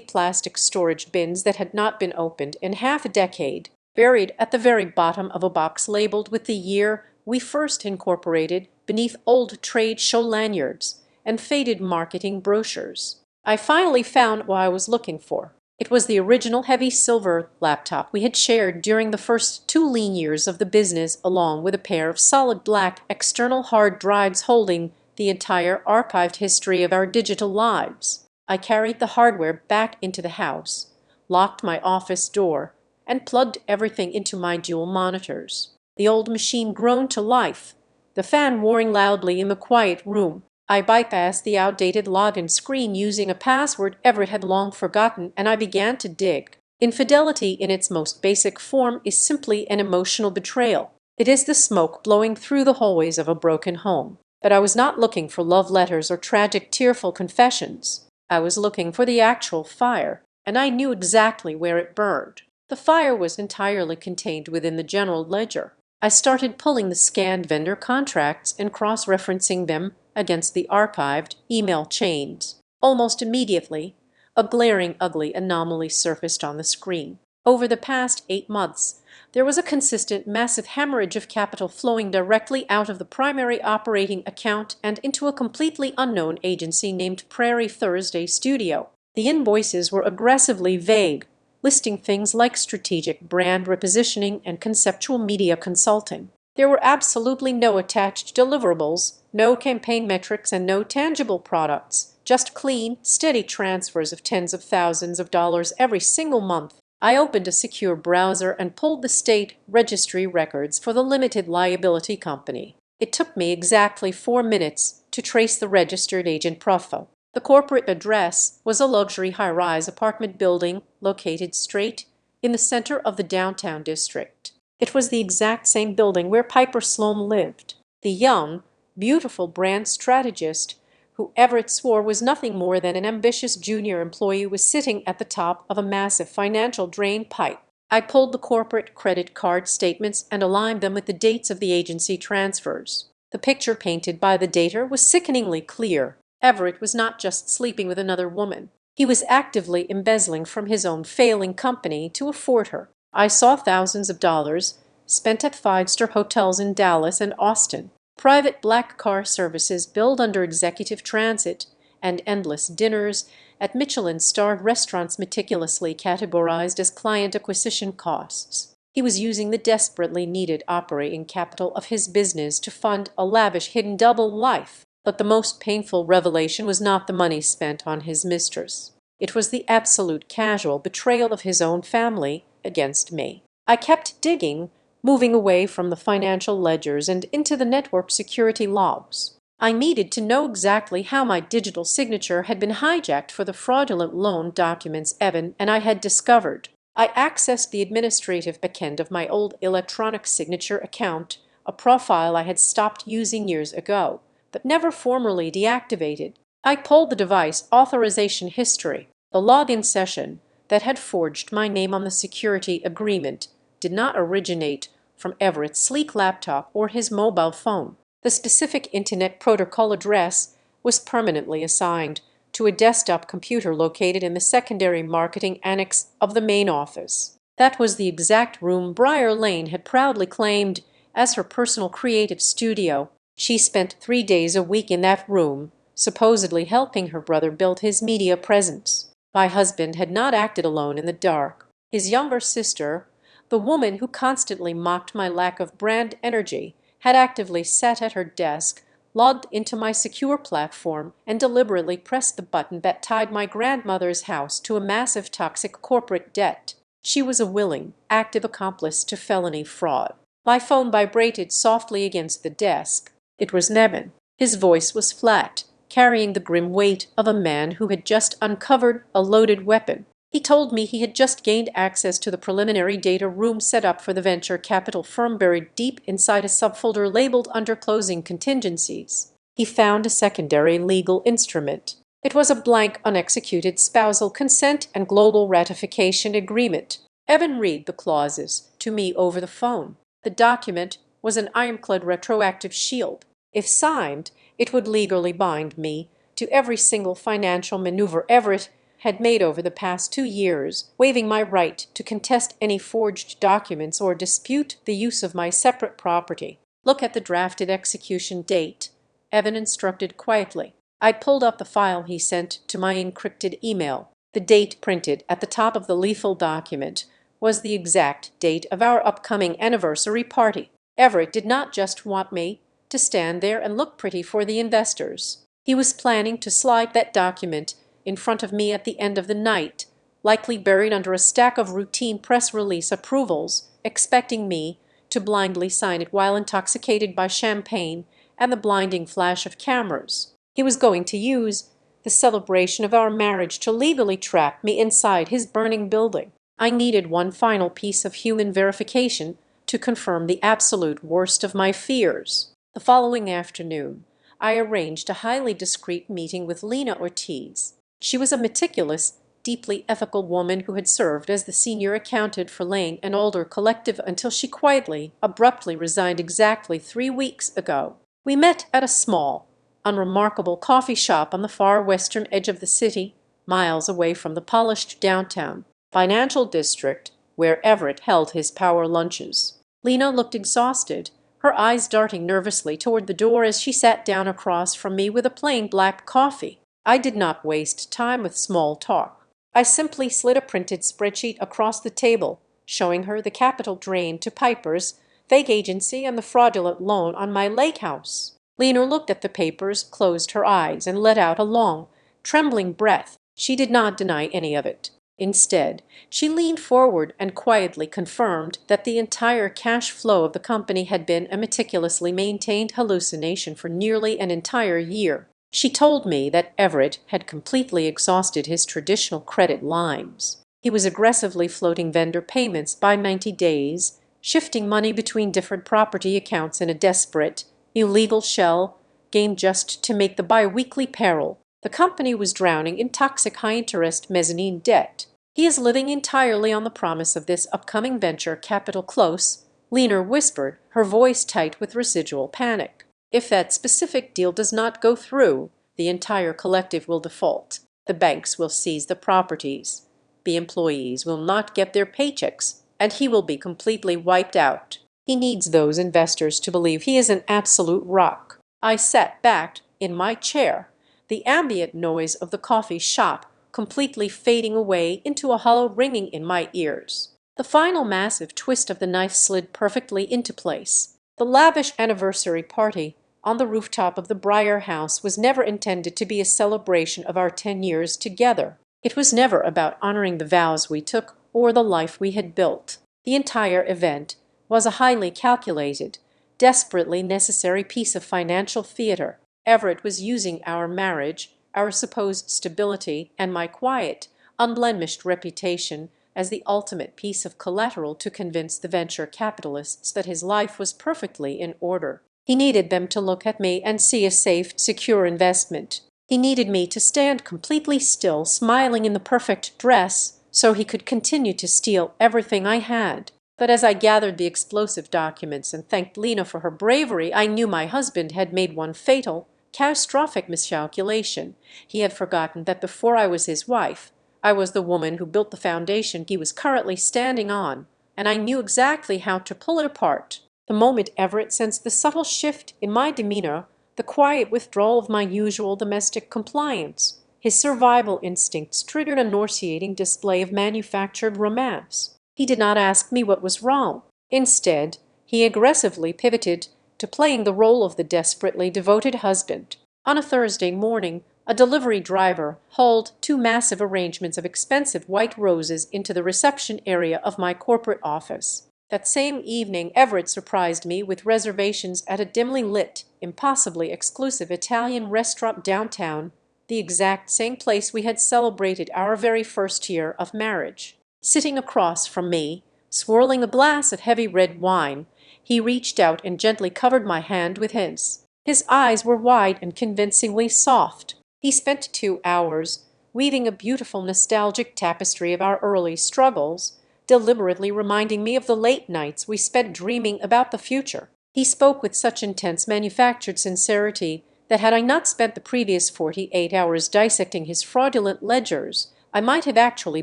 plastic storage bins that had not been opened in half a decade, buried at the very bottom of a box labeled with the year we first incorporated beneath old trade show lanyards and faded marketing brochures. I finally found what I was looking for. It was the original heavy silver laptop we had shared during the first 2 lean years of the business, along with a pair of solid black external hard drives holding the entire archived history of our digital lives. I carried the hardware back into the house, locked my office door, and plugged everything into my dual monitors. The old machine groaned to life, the fan roaring loudly in the quiet room. I bypassed the outdated login screen using a password Everett had long forgotten, and I began to dig. Infidelity in its most basic form is simply an emotional betrayal. It is the smoke blowing through the hallways of a broken home. But I was not looking for love letters or tragic, tearful confessions. I was looking for the actual fire, and I knew exactly where it burned. The fire was entirely contained within the general ledger. I started pulling the scanned vendor contracts and cross-referencing them against the archived email chains. Almost immediately, a glaring, ugly anomaly surfaced on the screen. Over the past 8 months, there was a consistent, massive hemorrhage of capital flowing directly out of the primary operating account and into a completely unknown agency named Prairie Thursday Studio. The invoices were aggressively vague, listing things like strategic brand repositioning and conceptual media consulting. There were absolutely no attached deliverables, no campaign metrics, and no tangible products, just clean, steady transfers of tens of thousands of dollars every single month. I opened a secure browser and pulled the state registry records for the limited liability company. It took me exactly 4 minutes to trace the registered agent profile. The corporate address was a luxury high-rise apartment building located straight in the center of the downtown district. It was the exact same building where Piper Sloan lived. The young, beautiful brand strategist, who Everett swore was nothing more than an ambitious junior employee, was sitting at the top of a massive financial drain pipe. I pulled the corporate credit card statements and aligned them with the dates of the agency transfers. The picture painted by the dater was sickeningly clear. Everett was not just sleeping with another woman. He was actively embezzling from his own failing company to afford her. I saw thousands of dollars spent at five-star hotels in Dallas and Austin, private black car services billed under executive transit, and endless dinners at Michelin-starred restaurants meticulously categorized as client acquisition costs. He was using the desperately needed operating capital of his business to fund a lavish hidden double life. But the most painful revelation was not the money spent on his mistress. It was the absolute casual betrayal of his own family against me. I kept digging, moving away from the financial ledgers and into the network security logs. I needed to know exactly how my digital signature had been hijacked for the fraudulent loan documents Evan and I had discovered. I accessed the administrative backend of my old electronic signature account, a profile I had stopped using years ago, but never formally deactivated. I pulled the device authorization history. The login session that had forged my name on the security agreement did not originate from Everett's sleek laptop or his mobile phone. The specific Internet Protocol address was permanently assigned to a desktop computer located in the secondary marketing annex of the main office. That was the exact room Briar Lane had proudly claimed as her personal creative studio. She spent 3 days a week in that room, supposedly helping her brother build his media presence. My husband had not acted alone in the dark. His younger sister, the woman who constantly mocked my lack of brand energy, had actively sat at her desk, logged into my secure platform, and deliberately pressed the button that tied my grandmother's house to a massive toxic corporate debt. She was a willing, active accomplice to felony fraud. My phone vibrated softly against the desk. It was Nevin. His voice was flat, carrying the grim weight of a man who had just uncovered a loaded weapon. He told me he had just gained access to the preliminary data room set up for the venture capital firm buried deep inside a subfolder labeled under closing contingencies. He found a secondary legal instrument, It was a blank, unexecuted spousal consent and global ratification agreement. Evan read the clauses to me over the phone. The document was an ironclad retroactive shield. If signed, it would legally bind me to every single financial maneuver Everett had made over the past 2 years, waiving my right to contest any forged documents or dispute the use of my separate property. Look at the drafted execution date, Evan instructed quietly. I'd pulled up the file he sent to my encrypted email. The date printed at the top of the lethal document was the exact date of our upcoming anniversary party. Everett did not just want me to stand there and look pretty for the investors. He was planning to slide that document in front of me at the end of the night, likely buried under a stack of routine press release approvals, expecting me to blindly sign it while intoxicated by champagne and the blinding flash of cameras. He was going to use the celebration of our marriage to legally trap me inside his burning building. I needed one final piece of human verification to confirm the absolute worst of my fears. The following afternoon, I arranged a highly discreet meeting with Lena Ortiz. She was a meticulous, deeply ethical woman who had served as the senior accountant for Lane and Older Collective until she quietly, abruptly resigned exactly 3 weeks ago. We met at a small, unremarkable coffee shop on the far western edge of the city, miles away from the polished downtown financial district where Everett held his power lunches. Lena looked exhausted, her eyes darting nervously toward the door as she sat down across from me with a plain black coffee. I did not waste time with small talk. I simply slid a printed spreadsheet across the table, showing her the capital drain to Piper's fake agency and the fraudulent loan on my lake house. Lena looked at the papers, closed her eyes, and let out a long, trembling breath. She did not deny any of it. Instead, she leaned forward and quietly confirmed that the entire cash flow of the company had been a meticulously maintained hallucination for nearly an entire year. She told me that Everett had completely exhausted his traditional credit lines. He was aggressively floating vendor payments by 90 days, shifting money between different property accounts in a desperate, illegal shell game just to make the bi-weekly payroll. The company was drowning in toxic high-interest mezzanine debt. He is living entirely on the promise of this upcoming venture capital close, Lena whispered, her voice tight with residual panic. If that specific deal does not go through, the entire collective will default. The banks will seize the properties. The employees will not get their paychecks, and he will be completely wiped out. He needs those investors to believe he is an absolute rock. I sat back in my chair, the ambient noise of the coffee shop completely fading away into a hollow ringing in my ears. The final massive twist of the knife slid perfectly into place. The lavish anniversary party on the rooftop of the Breyer house was never intended to be a celebration of our 10 years together. It was never about honoring the vows we took or the life we had built. The entire event was a highly calculated, desperately necessary piece of financial theater. Everett was using our marriage, our supposed stability, and my quiet, unblemished reputation as the ultimate piece of collateral to convince the venture capitalists that his life was perfectly in order. He needed them to look at me and see a safe, secure investment. He needed me to stand completely still, smiling in the perfect dress, so he could continue to steal everything I had. But as I gathered the explosive documents and thanked Lena for her bravery, I knew my husband had made one fatal, catastrophic miscalculation. He had forgotten that before I was his wife, I was the woman who built the foundation he was currently standing on, and I knew exactly how to pull it apart. The moment Everett sensed the subtle shift in my demeanor, the quiet withdrawal of my usual domestic compliance, his survival instincts triggered a nauseating display of manufactured romance. He did not ask me what was wrong. Instead, he aggressively pivoted to playing the role of the desperately devoted husband. On a Thursday morning, a delivery driver hauled 2 massive arrangements of expensive white roses into the reception area of my corporate office. That same evening, Everett surprised me with reservations at a dimly lit, impossibly exclusive Italian restaurant downtown, the exact same place we had celebrated our very first year of marriage. Sitting across from me, swirling a glass of heavy red wine, he reached out and gently covered my hand with his. His eyes were wide and convincingly soft. He spent 2 hours weaving a beautiful nostalgic tapestry of our early struggles, deliberately reminding me of the late nights we spent dreaming about the future. He spoke with such intense manufactured sincerity that had I not spent the previous 48 hours dissecting his fraudulent ledgers, I might have actually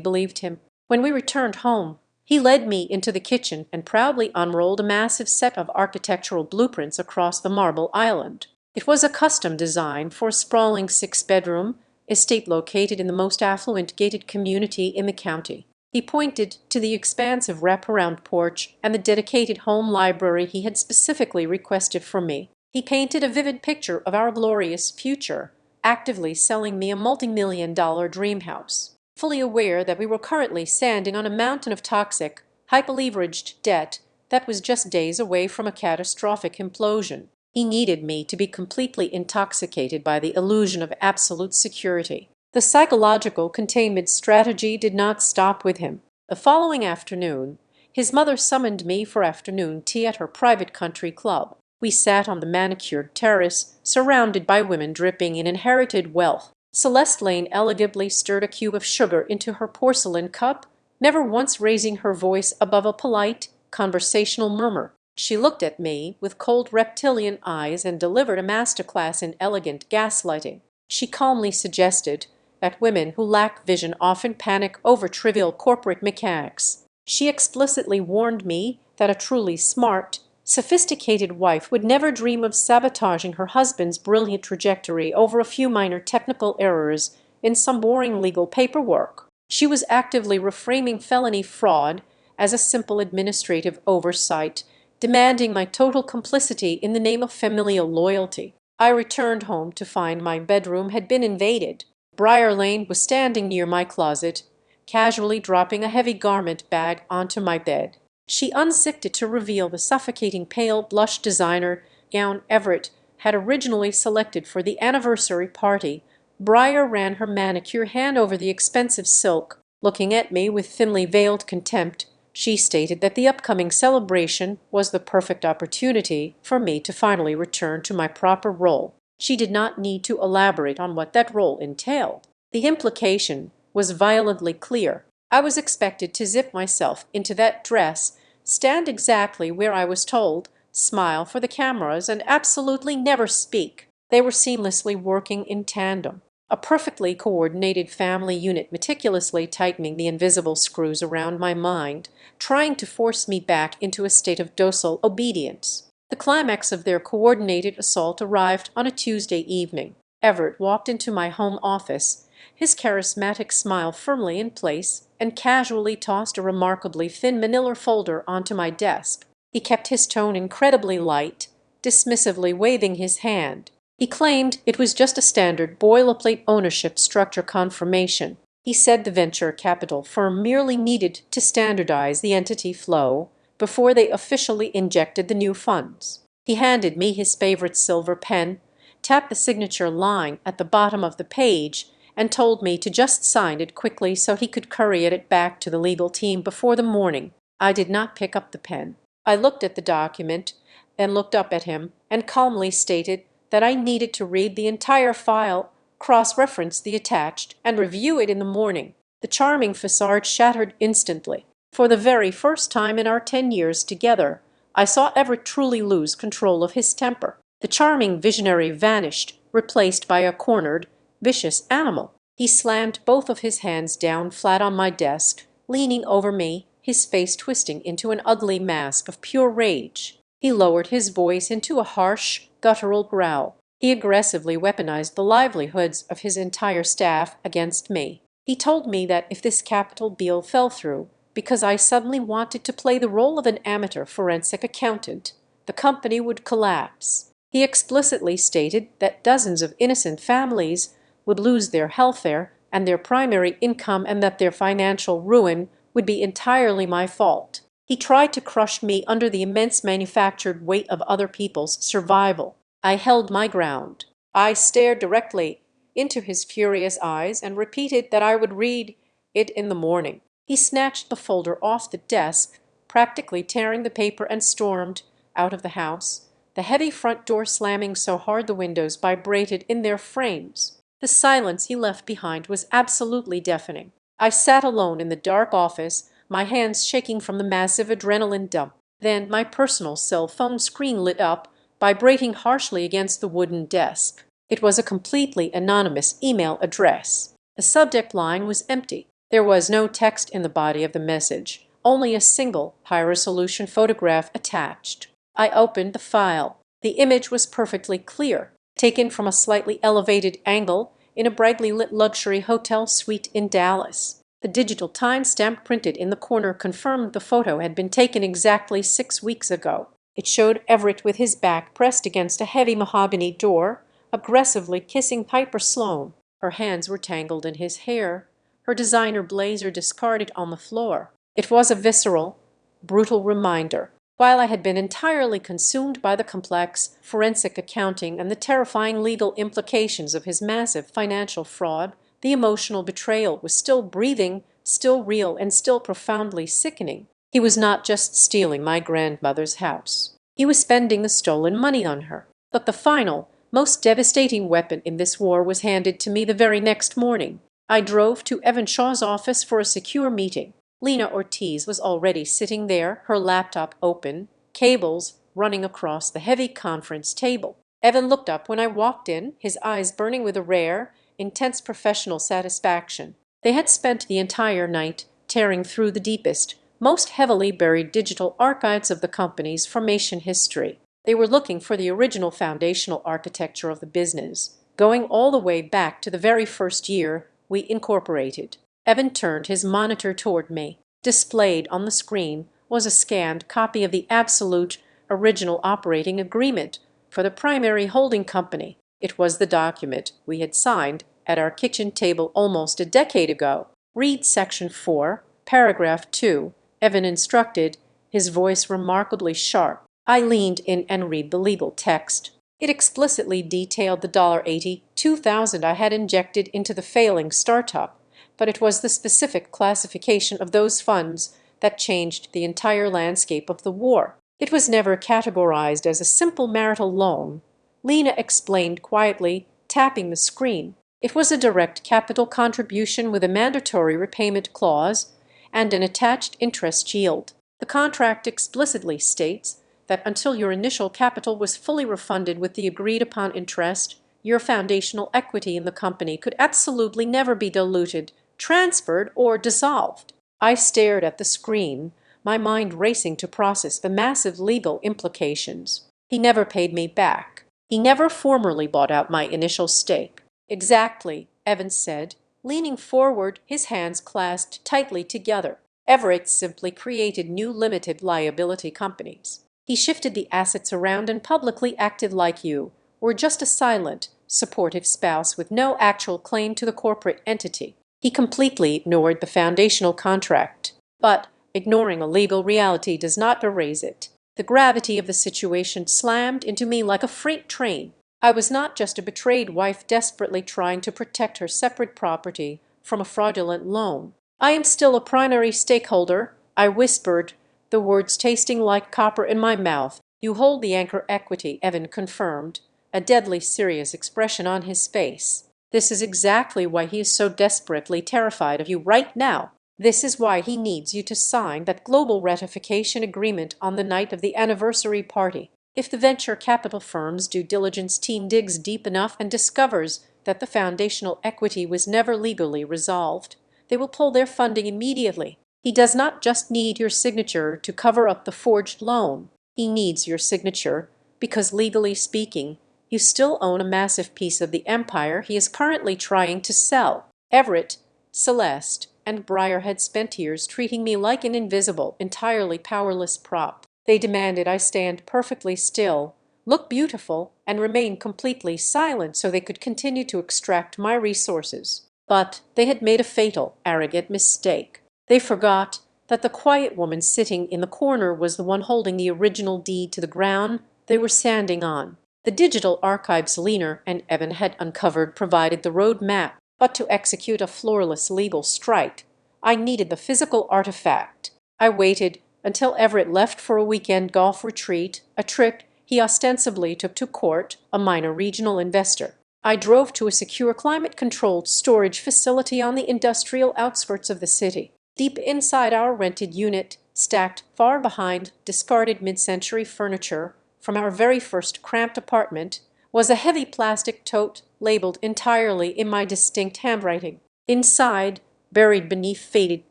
believed him. When we returned home, he led me into the kitchen and proudly unrolled a massive set of architectural blueprints across the marble island. It was a custom design for a sprawling 6-bedroom estate located in the most affluent gated community in the county. He pointed to the expansive wraparound porch and the dedicated home library he had specifically requested from me. He painted a vivid picture of our glorious future, actively selling me a multi-million-dollar dream house. Fully aware that we were currently standing on a mountain of toxic, hyper-leveraged debt that was just days away from a catastrophic implosion, he needed me to be completely intoxicated by the illusion of absolute security. The psychological containment strategy did not stop with him. The following afternoon, his mother summoned me for afternoon tea at her private country club. We sat on the manicured terrace, surrounded by women dripping in inherited wealth. Celeste Lane elegantly stirred a cube of sugar into her porcelain cup, never once raising her voice above a polite, conversational murmur. She looked at me with cold reptilian eyes and delivered a masterclass in elegant gaslighting. She calmly suggested that women who lack vision often panic over trivial corporate mechanics. She explicitly warned me that a truly smart, sophisticated wife would never dream of sabotaging her husband's brilliant trajectory over a few minor technical errors in some boring legal paperwork. She was actively reframing felony fraud as a simple administrative oversight, demanding my total complicity in the name of familial loyalty. I returned home to find my bedroom had been invaded. Briar Lane was standing near my closet, casually dropping a heavy garment bag onto my bed. She unzipped it to reveal the suffocating pale blush designer gown Everett had originally selected for the anniversary party. Briar ran her manicure hand over the expensive silk. Looking at me with thinly veiled contempt, she stated that the upcoming celebration was the perfect opportunity for me to finally return to my proper role. She did not need to elaborate on what that role entailed. The implication was violently clear. I was expected to zip myself into that dress, stand exactly where I was told, smile for the cameras, and absolutely never speak. They were seamlessly working in tandem, a perfectly coordinated family unit meticulously tightening the invisible screws around my mind, trying to force me back into a state of docile obedience. The climax of their coordinated assault arrived on a Tuesday evening. Everett walked into my home office, his charismatic smile firmly in place, and casually tossed a remarkably thin manila folder onto my desk. He kept his tone incredibly light, dismissively waving his hand. He claimed it was just a standard boilerplate ownership structure confirmation. He said the venture capital firm merely needed to standardize the entity flow before they officially injected the new funds. He handed me his favorite silver pen, tapped the signature line at the bottom of the page, and told me to just sign it quickly so he could courier it back to the legal team before the morning. I did not pick up the pen. I looked at the document, then looked up at him, and calmly stated that I needed to read the entire file, cross-reference the attached, and review it in the morning. The charming facade shattered instantly. For the very first time in our 10 years together, I saw Everett truly lose control of his temper. The charming visionary vanished, replaced by a cornered, vicious animal. He slammed both of his hands down flat on my desk, leaning over me, his face twisting into an ugly mask of pure rage. He lowered his voice into a harsh, guttural growl. He aggressively weaponized the livelihoods of his entire staff against me. He told me that if this capital deal fell through, because I suddenly wanted to play the role of an amateur forensic accountant, the company would collapse. He explicitly stated that dozens of innocent families would lose their healthcare and their primary income, and that their financial ruin would be entirely my fault. He tried to crush me under the immense manufactured weight of other people's survival. I held my ground. I stared directly into his furious eyes and repeated that I would read it in the morning. He snatched the folder off the desk, practically tearing the paper, and stormed out of the house, the heavy front door slamming so hard the windows vibrated in their frames. The silence he left behind was absolutely deafening. I sat alone in the dark office, my hands shaking from the massive adrenaline dump. Then my personal cell phone screen lit up, vibrating harshly against the wooden desk. It was a completely anonymous email address. The subject line was empty. There was no text in the body of the message, only a single, high-resolution photograph attached. I opened the file. The image was perfectly clear, taken from a slightly elevated angle in a brightly lit luxury hotel suite in Dallas. The digital timestamp printed in the corner confirmed the photo had been taken exactly 6 weeks ago. It showed Everett with his back pressed against a heavy mahogany door, aggressively kissing Piper Sloane. Her hands were tangled in his hair, her designer blazer discarded on the floor. It was a visceral, brutal reminder. While I had been entirely consumed by the complex forensic accounting and the terrifying legal implications of his massive financial fraud, the emotional betrayal was still breathing, still real, and still profoundly sickening. He was not just stealing my grandmother's house. He was spending the stolen money on her. But the final, most devastating weapon in this war was handed to me the very next morning. I drove to Evan Shaw's office for a secure meeting. Lena Ortiz was already sitting there, her laptop open, cables running across the heavy conference table. Evan looked up when I walked in, his eyes burning with a rare, intense professional satisfaction. They had spent the entire night tearing through the deepest, most heavily buried digital archives of the company's formation history. They were looking for the original foundational architecture of the business, going all the way back to the very first year we incorporated. Evan turned his monitor toward me. Displayed on the screen was a scanned copy of the absolute original operating agreement for the primary holding company. It was the document we had signed at our kitchen table almost a decade ago. "Read Section 4, Paragraph 2, Evan instructed, his voice remarkably sharp. I leaned in and read the legal text. It explicitly detailed the $82,000 I had injected into the failing startup, but it was the specific classification of those funds that changed the entire landscape of the war. It was never categorized as a simple marital loan, Lena explained quietly, tapping the screen. It was a direct capital contribution with a mandatory repayment clause and an attached interest yield. The contract explicitly states that until your initial capital was fully refunded with the agreed-upon interest, your foundational equity in the company could absolutely never be diluted, transferred, or dissolved. I stared at the screen, my mind racing to process the massive legal implications. He never paid me back. He never formally bought out my initial stake. Exactly, Evans said, leaning forward, his hands clasped tightly together. Everett simply created new limited liability companies. He shifted the assets around and publicly acted like you were just a silent, supportive spouse with no actual claim to the corporate entity. He completely ignored the foundational contract. But ignoring a legal reality does not erase it. The gravity of the situation slammed into me like a freight train. I was not just a betrayed wife desperately trying to protect her separate property from a fraudulent loan. I am still a primary stakeholder, I whispered, the words tasting like copper in my mouth. You hold the anchor equity, Evan confirmed, a deadly serious expression on his face. This is exactly why he is so desperately terrified of you right now. This is why he needs you to sign that global ratification agreement on the night of the anniversary party. If the venture capital firm's due diligence team digs deep enough and discovers that the foundational equity was never legally resolved, they will pull their funding immediately. He does not just need your signature to cover up the forged loan. He needs your signature because, legally speaking, you still own a massive piece of the empire he is currently trying to sell. Everett, Celeste, and Breyer had spent years treating me like an invisible, entirely powerless prop. They demanded I stand perfectly still, look beautiful, and remain completely silent so they could continue to extract my resources. But they had made a fatal, arrogant mistake. They forgot that the quiet woman sitting in the corner was the one holding the original deed to the ground they were standing on. The digital archives Lena and Evan had uncovered provided the road map, but to execute a flawless legal strike, I needed the physical artifact. I waited until Everett left for a weekend golf retreat, a trip he ostensibly took to court a minor regional investor. I drove to a secure climate-controlled storage facility on the industrial outskirts of the city. Deep inside our rented unit, stacked far behind discarded mid-century furniture from our very first cramped apartment, was a heavy plastic tote labeled entirely in my distinct handwriting. Inside, buried beneath faded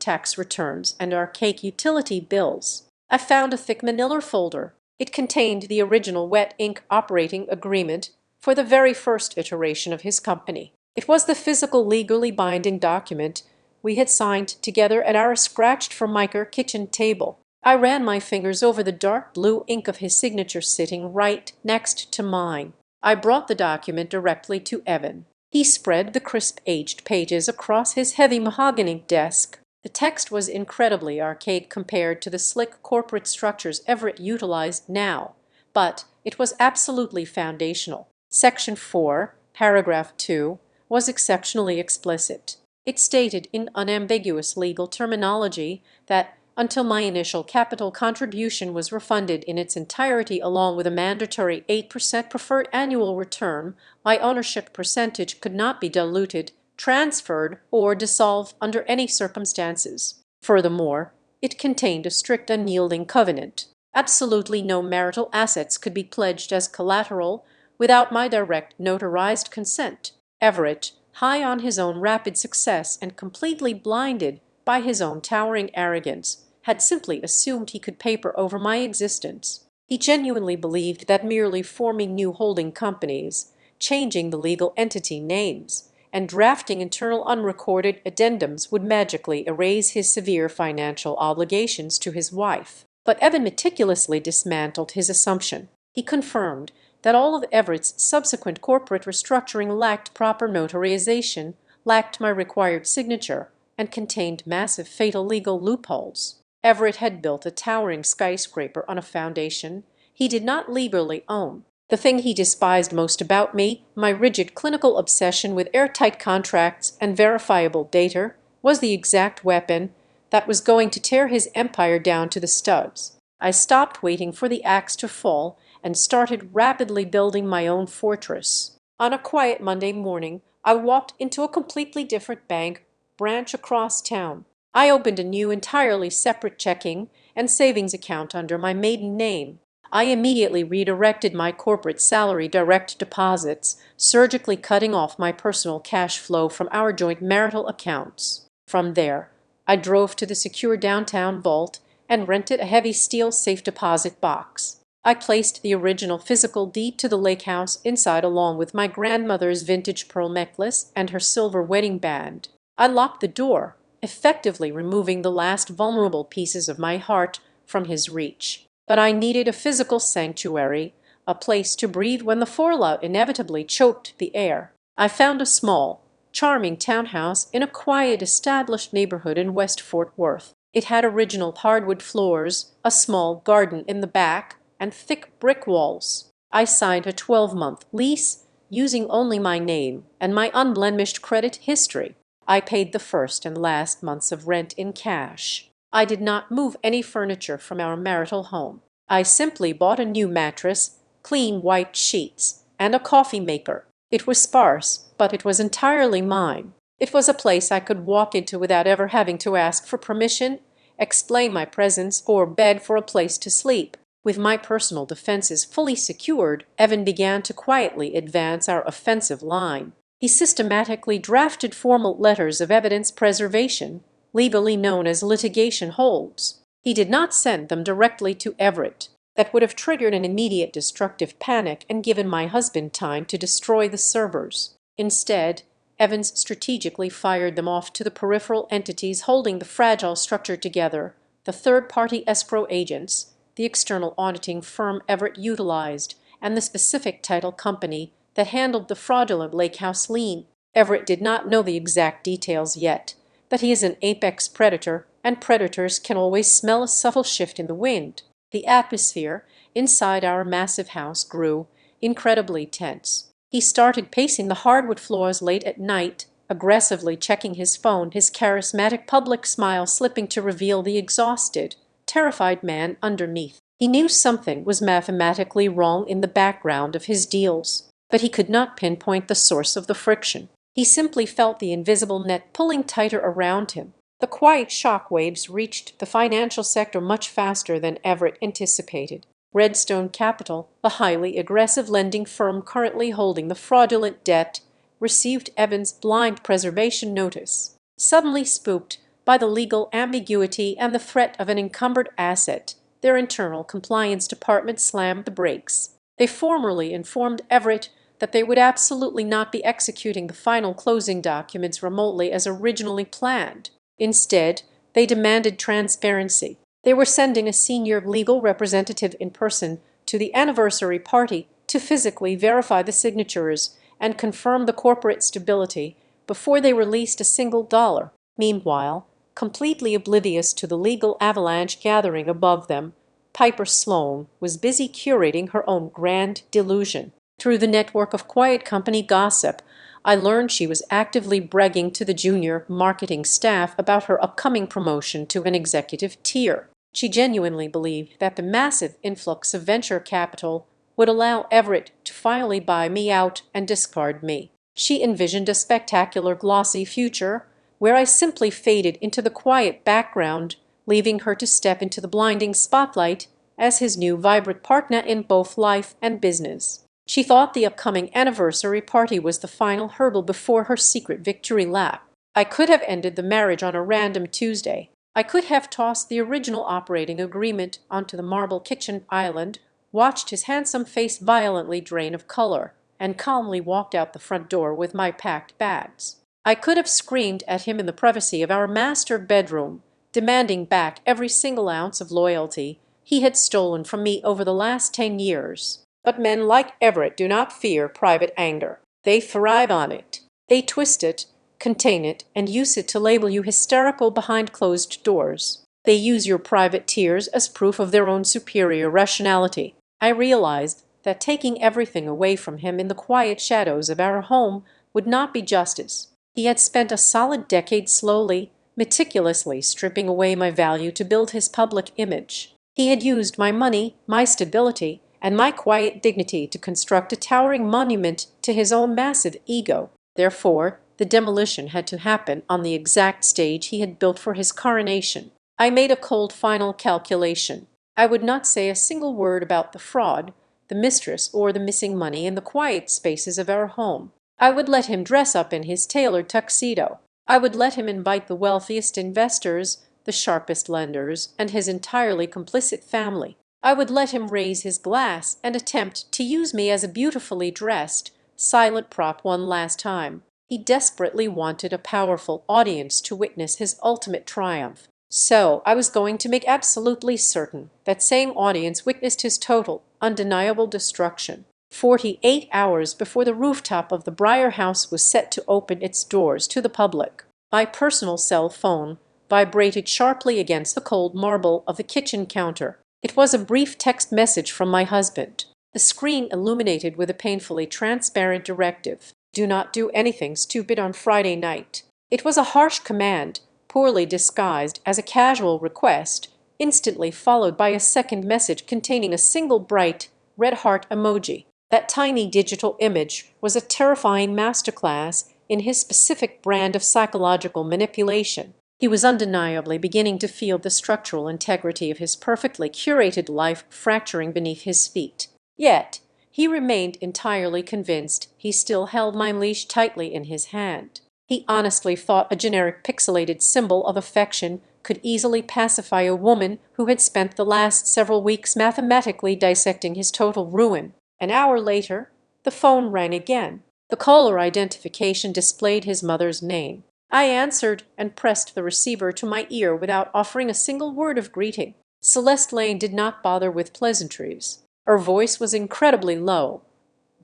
tax returns and archaic utility bills, I found a thick manila folder. It contained the original wet ink operating agreement for the very first iteration of his company. It was the physical, legally binding document we had signed together at our scratched-formica kitchen table. I ran my fingers over the dark blue ink of his signature sitting right next to mine. I brought the document directly to Evan. He spread the crisp aged pages across his heavy mahogany desk. The text was incredibly archaic compared to the slick corporate structures Everett utilized now, but it was absolutely foundational. Section 4, paragraph 2, was exceptionally explicit. It stated in unambiguous legal terminology that until my initial capital contribution was refunded in its entirety along with a mandatory 8% preferred annual return, my ownership percentage could not be diluted, transferred, or dissolved under any circumstances. Furthermore, it contained a strict unyielding covenant. Absolutely no marital assets could be pledged as collateral without my direct notarized consent. Everett, high on his own rapid success and completely blinded by his own towering arrogance, had simply assumed he could paper over my existence. He genuinely believed that merely forming new holding companies, changing the legal entity names, and drafting internal unrecorded addendums would magically erase his severe financial obligations to his wife. But Evan meticulously dismantled his assumption. He confirmed that all of Everett's subsequent corporate restructuring lacked proper notarization, lacked my required signature, and contained massive fatal legal loopholes. Everett had built a towering skyscraper on a foundation he did not legally own. The thing he despised most about me, my rigid clinical obsession with airtight contracts and verifiable data, was the exact weapon that was going to tear his empire down to the studs. I stopped waiting for the axe to fall and started rapidly building my own fortress. On a quiet Monday morning, I walked into a completely different bank branch across town. I opened a new, entirely separate checking and savings account under my maiden name. I immediately redirected my corporate salary direct deposits, surgically cutting off my personal cash flow from our joint marital accounts. From there, I drove to the secure downtown vault and rented a heavy steel safe deposit box. I placed the original physical deed to the lake house inside along with my grandmother's vintage pearl necklace and her silver wedding band. I locked the door, effectively removing the last vulnerable pieces of my heart from his reach. But I needed a physical sanctuary, a place to breathe when the fallout inevitably choked the air. I found a small, charming townhouse in a quiet, established neighborhood in West Fort Worth. It had original hardwood floors, a small garden in the back, and thick brick walls. I signed a 12-month lease using only my name and my unblemished credit history. I paid the first and last months of rent in cash. I did not move any furniture from our marital home. I simply bought a new mattress, clean white sheets, and a coffee maker. It was sparse, but it was entirely mine. It was a place I could walk into without ever having to ask for permission, explain my presence, or beg for a place to sleep. With my personal defenses fully secured, Evan began to quietly advance our offensive line. He systematically drafted formal letters of evidence preservation, legally known as litigation holds. He did not send them directly to Everett. That would have triggered an immediate destructive panic and given my husband time to destroy the servers. Instead, Evans strategically fired them off to the peripheral entities holding the fragile structure together, the third-party escrow agents, the external auditing firm Everett utilized, and the specific title company that handled the fraudulent lake house lien. Everett did not know the exact details yet, but he is an apex predator, and predators can always smell a subtle shift in the wind. The atmosphere inside our massive house grew incredibly tense. He started pacing the hardwood floors late at night, aggressively checking his phone, his charismatic public smile slipping to reveal the exhausted, terrified man underneath. He knew something was mathematically wrong in the background of his deals. but he could not pinpoint the source of the friction. He simply felt the invisible net pulling tighter around him. The quiet shock waves reached the financial sector much faster than Everett anticipated. Redstone Capital, the highly aggressive lending firm currently holding the fraudulent debt, received Evans' blind preservation notice. Suddenly spooked by the legal ambiguity and the threat of an encumbered asset, their internal compliance department slammed the brakes. They formally informed Everett that they would absolutely not be executing the final closing documents remotely as originally planned. Instead, they demanded transparency. They were sending a senior legal representative in person to the anniversary party to physically verify the signatures and confirm the corporate stability before they released a single dollar. Meanwhile, completely oblivious to the legal avalanche gathering above them, Piper Sloane was busy curating her own grand delusion. Through the network of quiet company gossip, I learned she was actively bragging to the junior marketing staff about her upcoming promotion to an executive tier. She genuinely believed that the massive influx of venture capital would allow Everett to finally buy me out and discard me. She envisioned a spectacular glossy future where I simply faded into the quiet background, leaving her to step into the blinding spotlight as his new vibrant partner in both life and business. She thought the upcoming anniversary party was the final hurdle before her secret victory lap. I could have ended the marriage on a random Tuesday. I could have tossed the original operating agreement onto the marble kitchen island, watched his handsome face violently drain of color, and calmly walked out the front door with my packed bags. I could have screamed at him in the privacy of our master bedroom, demanding back every single ounce of loyalty he had stolen from me over the last 10 years. But men like Everett do not fear private anger. They thrive on it. They twist it, contain it, and use it to label you hysterical behind closed doors. They use your private tears as proof of their own superior rationality. I realized that taking everything away from him in the quiet shadows of our home would not be justice. He had spent a solid decade slowly, meticulously stripping away my value to build his public image. He had used my money, my stability, and my quiet dignity to construct a towering monument to his own massive ego. Therefore, the demolition had to happen on the exact stage he had built for his coronation. I made a cold final calculation. I would not say a single word about the fraud, the mistress, or the missing money in the quiet spaces of our home. I would let him dress up in his tailored tuxedo. I would let him invite the wealthiest investors, the sharpest lenders, and his entirely complicit family. I would let him raise his glass and attempt to use me as a beautifully dressed, silent prop one last time. He desperately wanted a powerful audience to witness his ultimate triumph. So I was going to make absolutely certain that same audience witnessed his total, undeniable destruction. 48 hours before the rooftop of the Briar House was set to open its doors to the public, my personal cell phone vibrated sharply against the cold marble of the kitchen counter. It was a brief text message from my husband, the screen illuminated with a painfully transparent directive: "Do not do anything stupid on Friday night." It was a harsh command, poorly disguised as a casual request, instantly followed by a second message containing a single bright, red heart emoji. That tiny digital image was a terrifying masterclass in his specific brand of psychological manipulation. He was undeniably beginning to feel the structural integrity of his perfectly curated life fracturing beneath his feet. Yet he remained entirely convinced he still held my leash tightly in his hand. He honestly thought a generic pixelated symbol of affection could easily pacify a woman who had spent the last several weeks mathematically dissecting his total ruin. An hour later, the phone rang again. The caller identification displayed his mother's name. I answered and pressed the receiver to my ear without offering a single word of greeting. Celeste Lane did not bother with pleasantries. Her voice was incredibly low,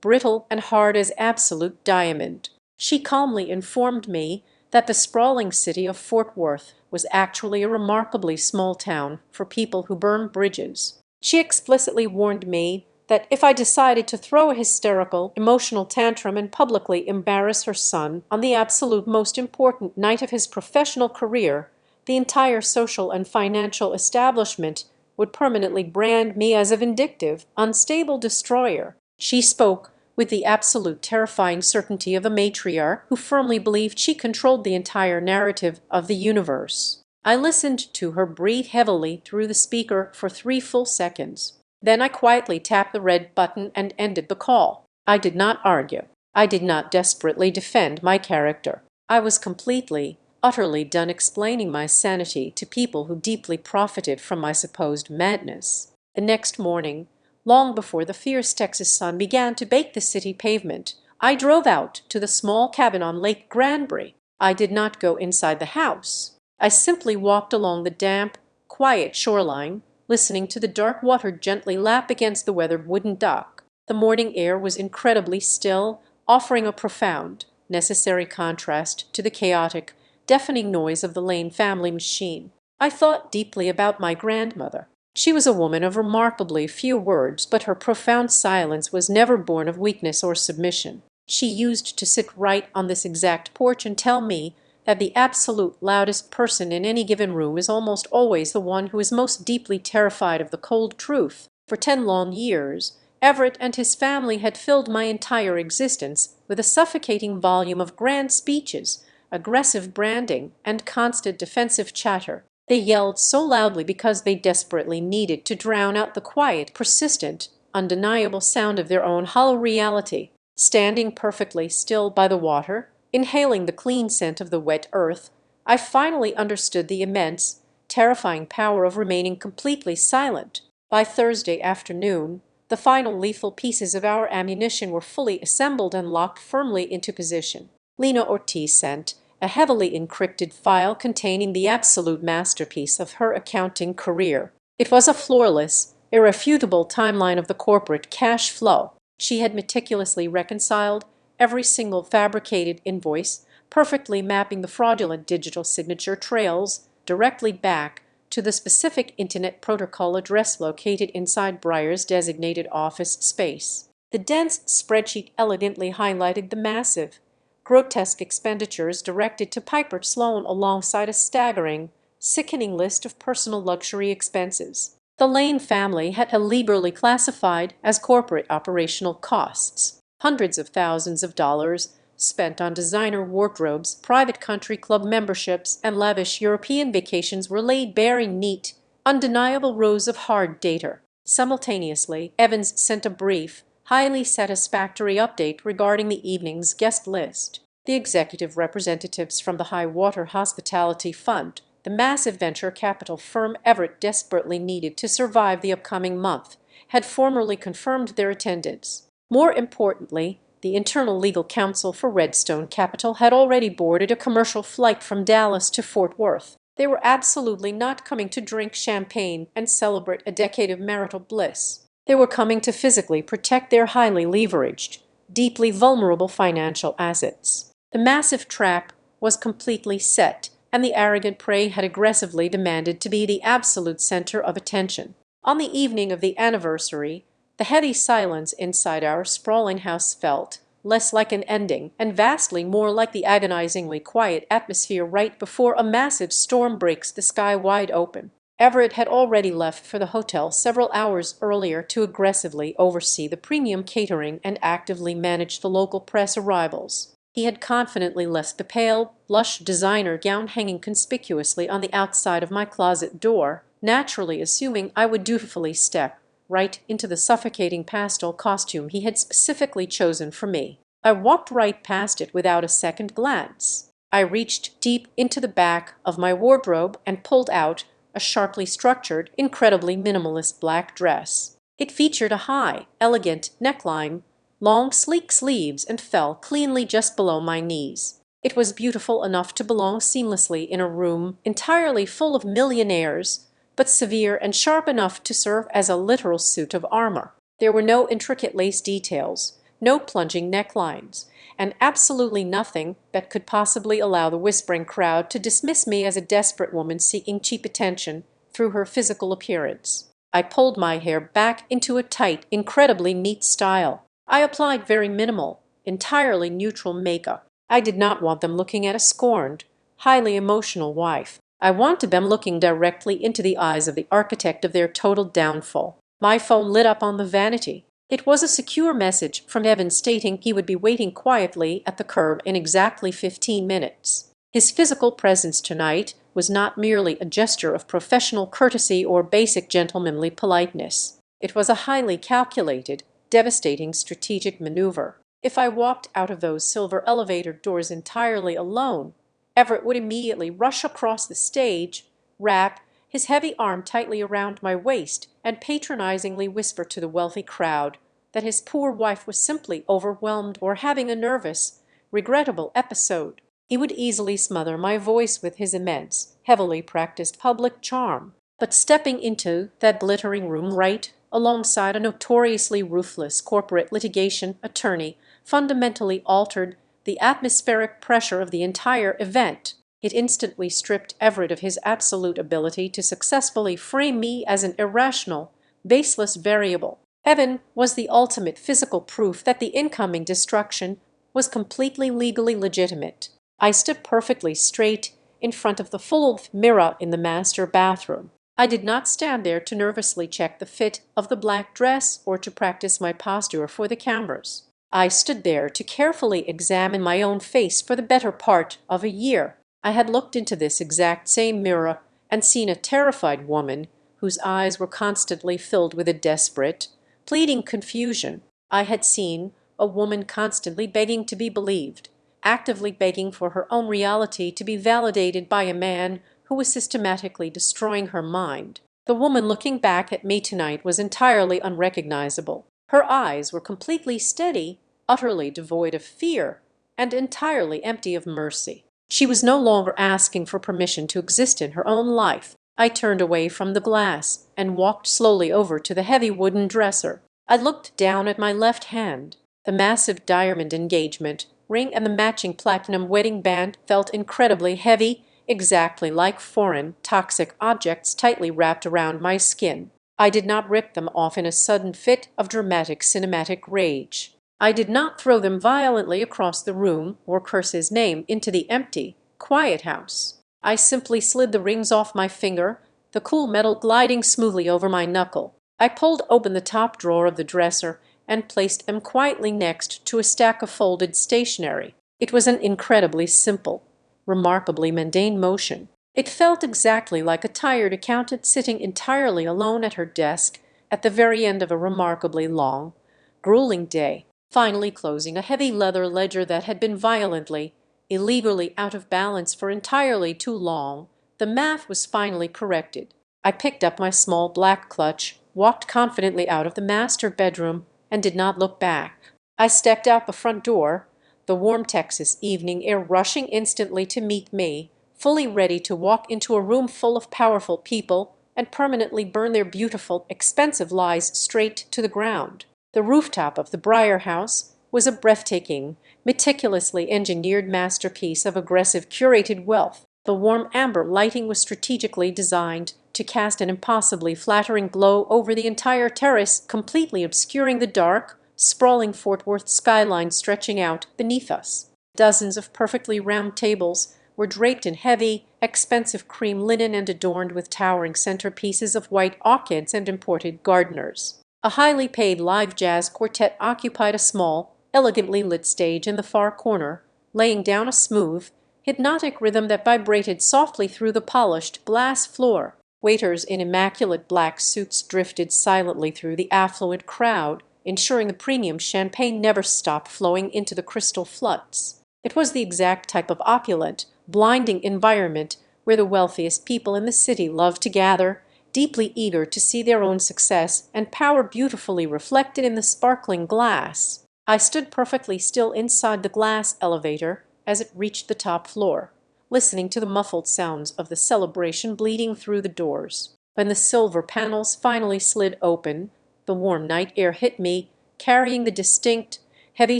brittle and hard as absolute diamond. She calmly informed me that the sprawling city of Fort Worth was actually a remarkably small town for people who burn bridges. She explicitly warned me that if I decided to throw a hysterical, emotional tantrum and publicly embarrass her son on the absolute most important night of his professional career, the entire social and financial establishment would permanently brand me as a vindictive, unstable destroyer. She spoke with the absolute terrifying certainty of a matriarch who firmly believed she controlled the entire narrative of the universe. I listened to her breathe heavily through the speaker for 3 full seconds. Then I quietly tapped the red button and ended the call. I did not argue. I did not desperately defend my character. I was completely, utterly done explaining my sanity to people who deeply profited from my supposed madness. The next morning, long before the fierce Texas sun began to bake the city pavement, I drove out to the small cabin on Lake Granbury. I did not go inside the house. I simply walked along the damp, quiet shoreline, listening to the dark water gently lap against the weathered wooden dock. The morning air was incredibly still, offering a profound, necessary contrast to the chaotic, deafening noise of the Lane family machine. I thought deeply about my grandmother. She was a woman of remarkably few words, but her profound silence was never born of weakness or submission. She used to sit right on this exact porch and tell me that the absolute loudest person in any given room is almost always the one who is most deeply terrified of the cold truth. For 10 long years, Everett and his family had filled my entire existence with a suffocating volume of grand speeches, aggressive branding, and constant defensive chatter. They yelled so loudly because they desperately needed to drown out the quiet, persistent, undeniable sound of their own hollow reality. Standing perfectly still by the water, inhaling the clean scent of the wet earth, I finally understood the immense, terrifying power of remaining completely silent. By Thursday afternoon, the final lethal pieces of our ammunition were fully assembled and locked firmly into position. Lena Ortiz sent a heavily encrypted file containing the absolute masterpiece of her accounting career. It was a flawless, irrefutable timeline of the corporate cash flow. She had meticulously reconciled every single fabricated invoice, perfectly mapping the fraudulent digital signature trails directly back to the specific Internet Protocol address located inside Breyer's designated office space. The dense spreadsheet elegantly highlighted the massive, grotesque expenditures directed to Piper Sloan alongside a staggering, sickening list of personal luxury expenses the Lane family had illegally classified as corporate operational costs. Hundreds of thousands of dollars spent on designer wardrobes, private country club memberships, and lavish European vacations were laid bare in neat, undeniable rows of hard data. Simultaneously, Evans sent a brief, highly satisfactory update regarding the evening's guest list. The executive representatives from the High Water Hospitality Fund, the massive venture capital firm Everett desperately needed to survive the upcoming month, had formally confirmed their attendance. More importantly, the internal legal counsel for Redstone Capital had already boarded a commercial flight from Dallas to Fort Worth. They were absolutely not coming to drink champagne and celebrate a decade of marital bliss. They were coming to physically protect their highly leveraged, deeply vulnerable financial assets. The massive trap was completely set, and the arrogant prey had aggressively demanded to be the absolute center of attention. On the evening of the anniversary, the heady silence inside our sprawling house felt less like an ending and vastly more like the agonizingly quiet atmosphere right before a massive storm breaks the sky wide open. Everett had already left for the hotel several hours earlier to aggressively oversee the premium catering and actively manage the local press arrivals. He had confidently left the pale, blush designer gown hanging conspicuously on the outside of my closet door, naturally assuming I would dutifully step right into the suffocating pastel costume he had specifically chosen for me. I walked right past it without a second glance. I reached deep into the back of my wardrobe and pulled out a sharply structured, incredibly minimalist black dress. It featured a high, elegant neckline, long, sleek sleeves, and fell cleanly just below my knees. It was beautiful enough to belong seamlessly in a room entirely full of millionaires, but severe and sharp enough to serve as a literal suit of armor. There were no intricate lace details, no plunging necklines, and absolutely nothing that could possibly allow the whispering crowd to dismiss me as a desperate woman seeking cheap attention through her physical appearance. I pulled my hair back into a tight, incredibly neat style. I applied very minimal, entirely neutral makeup. I did not want them looking at a scorned, highly emotional wife. I wanted them looking directly into the eyes of the architect of their total downfall. My phone lit up on the vanity. It was a secure message from Evan stating he would be waiting quietly at the curb in exactly 15 minutes. His physical presence tonight was not merely a gesture of professional courtesy or basic gentlemanly politeness. It was a highly calculated, devastating strategic maneuver. If I walked out of those silver elevator doors entirely alone, Everett would immediately rush across the stage, wrap his heavy arm tightly around my waist, and patronizingly whisper to the wealthy crowd that his poor wife was simply overwhelmed or having a nervous, regrettable episode. He would easily smother my voice with his immense, heavily practiced public charm. But stepping into that glittering room right alongside a notoriously ruthless corporate litigation attorney fundamentally altered the atmospheric pressure of the entire event. It instantly stripped Everett of his absolute ability to successfully frame me as an irrational, baseless variable. Evan was the ultimate physical proof that the incoming destruction was completely legally legitimate. I stood perfectly straight in front of the full mirror in the master bathroom. I did not stand there to nervously check the fit of the black dress or to practice my posture for the cameras. I stood there to carefully examine my own face for the better part of a year. I had looked into this exact same mirror and seen a terrified woman whose eyes were constantly filled with a desperate, pleading confusion. I had seen a woman constantly begging to be believed, actively begging for her own reality to be validated by a man who was systematically destroying her mind. The woman looking back at me tonight was entirely unrecognizable. Her eyes were completely steady, utterly devoid of fear, and entirely empty of mercy. She was no longer asking for permission to exist in her own life. I turned away from the glass and walked slowly over to the heavy wooden dresser. I looked down at my left hand. The massive diamond engagement ring and the matching platinum wedding band felt incredibly heavy, exactly like foreign, toxic objects tightly wrapped around my skin. I did not rip them off in a sudden fit of dramatic cinematic rage. I did not throw them violently across the room or curse his name into the empty, quiet house. I simply slid the rings off my finger, the cool metal gliding smoothly over my knuckle. I pulled open the top drawer of the dresser and placed them quietly next to a stack of folded stationery. It was an incredibly simple, remarkably mundane motion. It felt exactly like a tired accountant sitting entirely alone at her desk at the very end of a remarkably long, grueling day, finally closing a heavy leather ledger that had been violently, illegally out of balance for entirely too long. The math was finally corrected. I picked up my small black clutch, walked confidently out of the master bedroom, and did not look back. I stepped out the front door, the warm Texas evening air rushing instantly to meet me, fully ready to walk into a room full of powerful people and permanently burn their beautiful, expensive lies straight to the ground. The rooftop of the Breyer House was a breathtaking, meticulously engineered masterpiece of aggressive curated wealth. The warm amber lighting was strategically designed to cast an impossibly flattering glow over the entire terrace, completely obscuring the dark, sprawling Fort Worth skyline stretching out beneath us. Dozens of perfectly round tables were draped in heavy, expensive cream linen and adorned with towering centerpieces of white orchids and imported gardeners. A highly paid live jazz quartet occupied a small, elegantly lit stage in the far corner, laying down a smooth, hypnotic rhythm that vibrated softly through the polished glass floor. Waiters in immaculate black suits drifted silently through the affluent crowd, ensuring the premium champagne never stopped flowing into the crystal floods. It was the exact type of opulent, blinding environment where the wealthiest people in the city loved to gather, deeply eager to see their own success and power beautifully reflected in the sparkling glass. I stood perfectly still inside the glass elevator as it reached the top floor, listening to the muffled sounds of the celebration bleeding through the doors. When the silver panels finally slid open, the warm night air hit me, carrying the distinct, heavy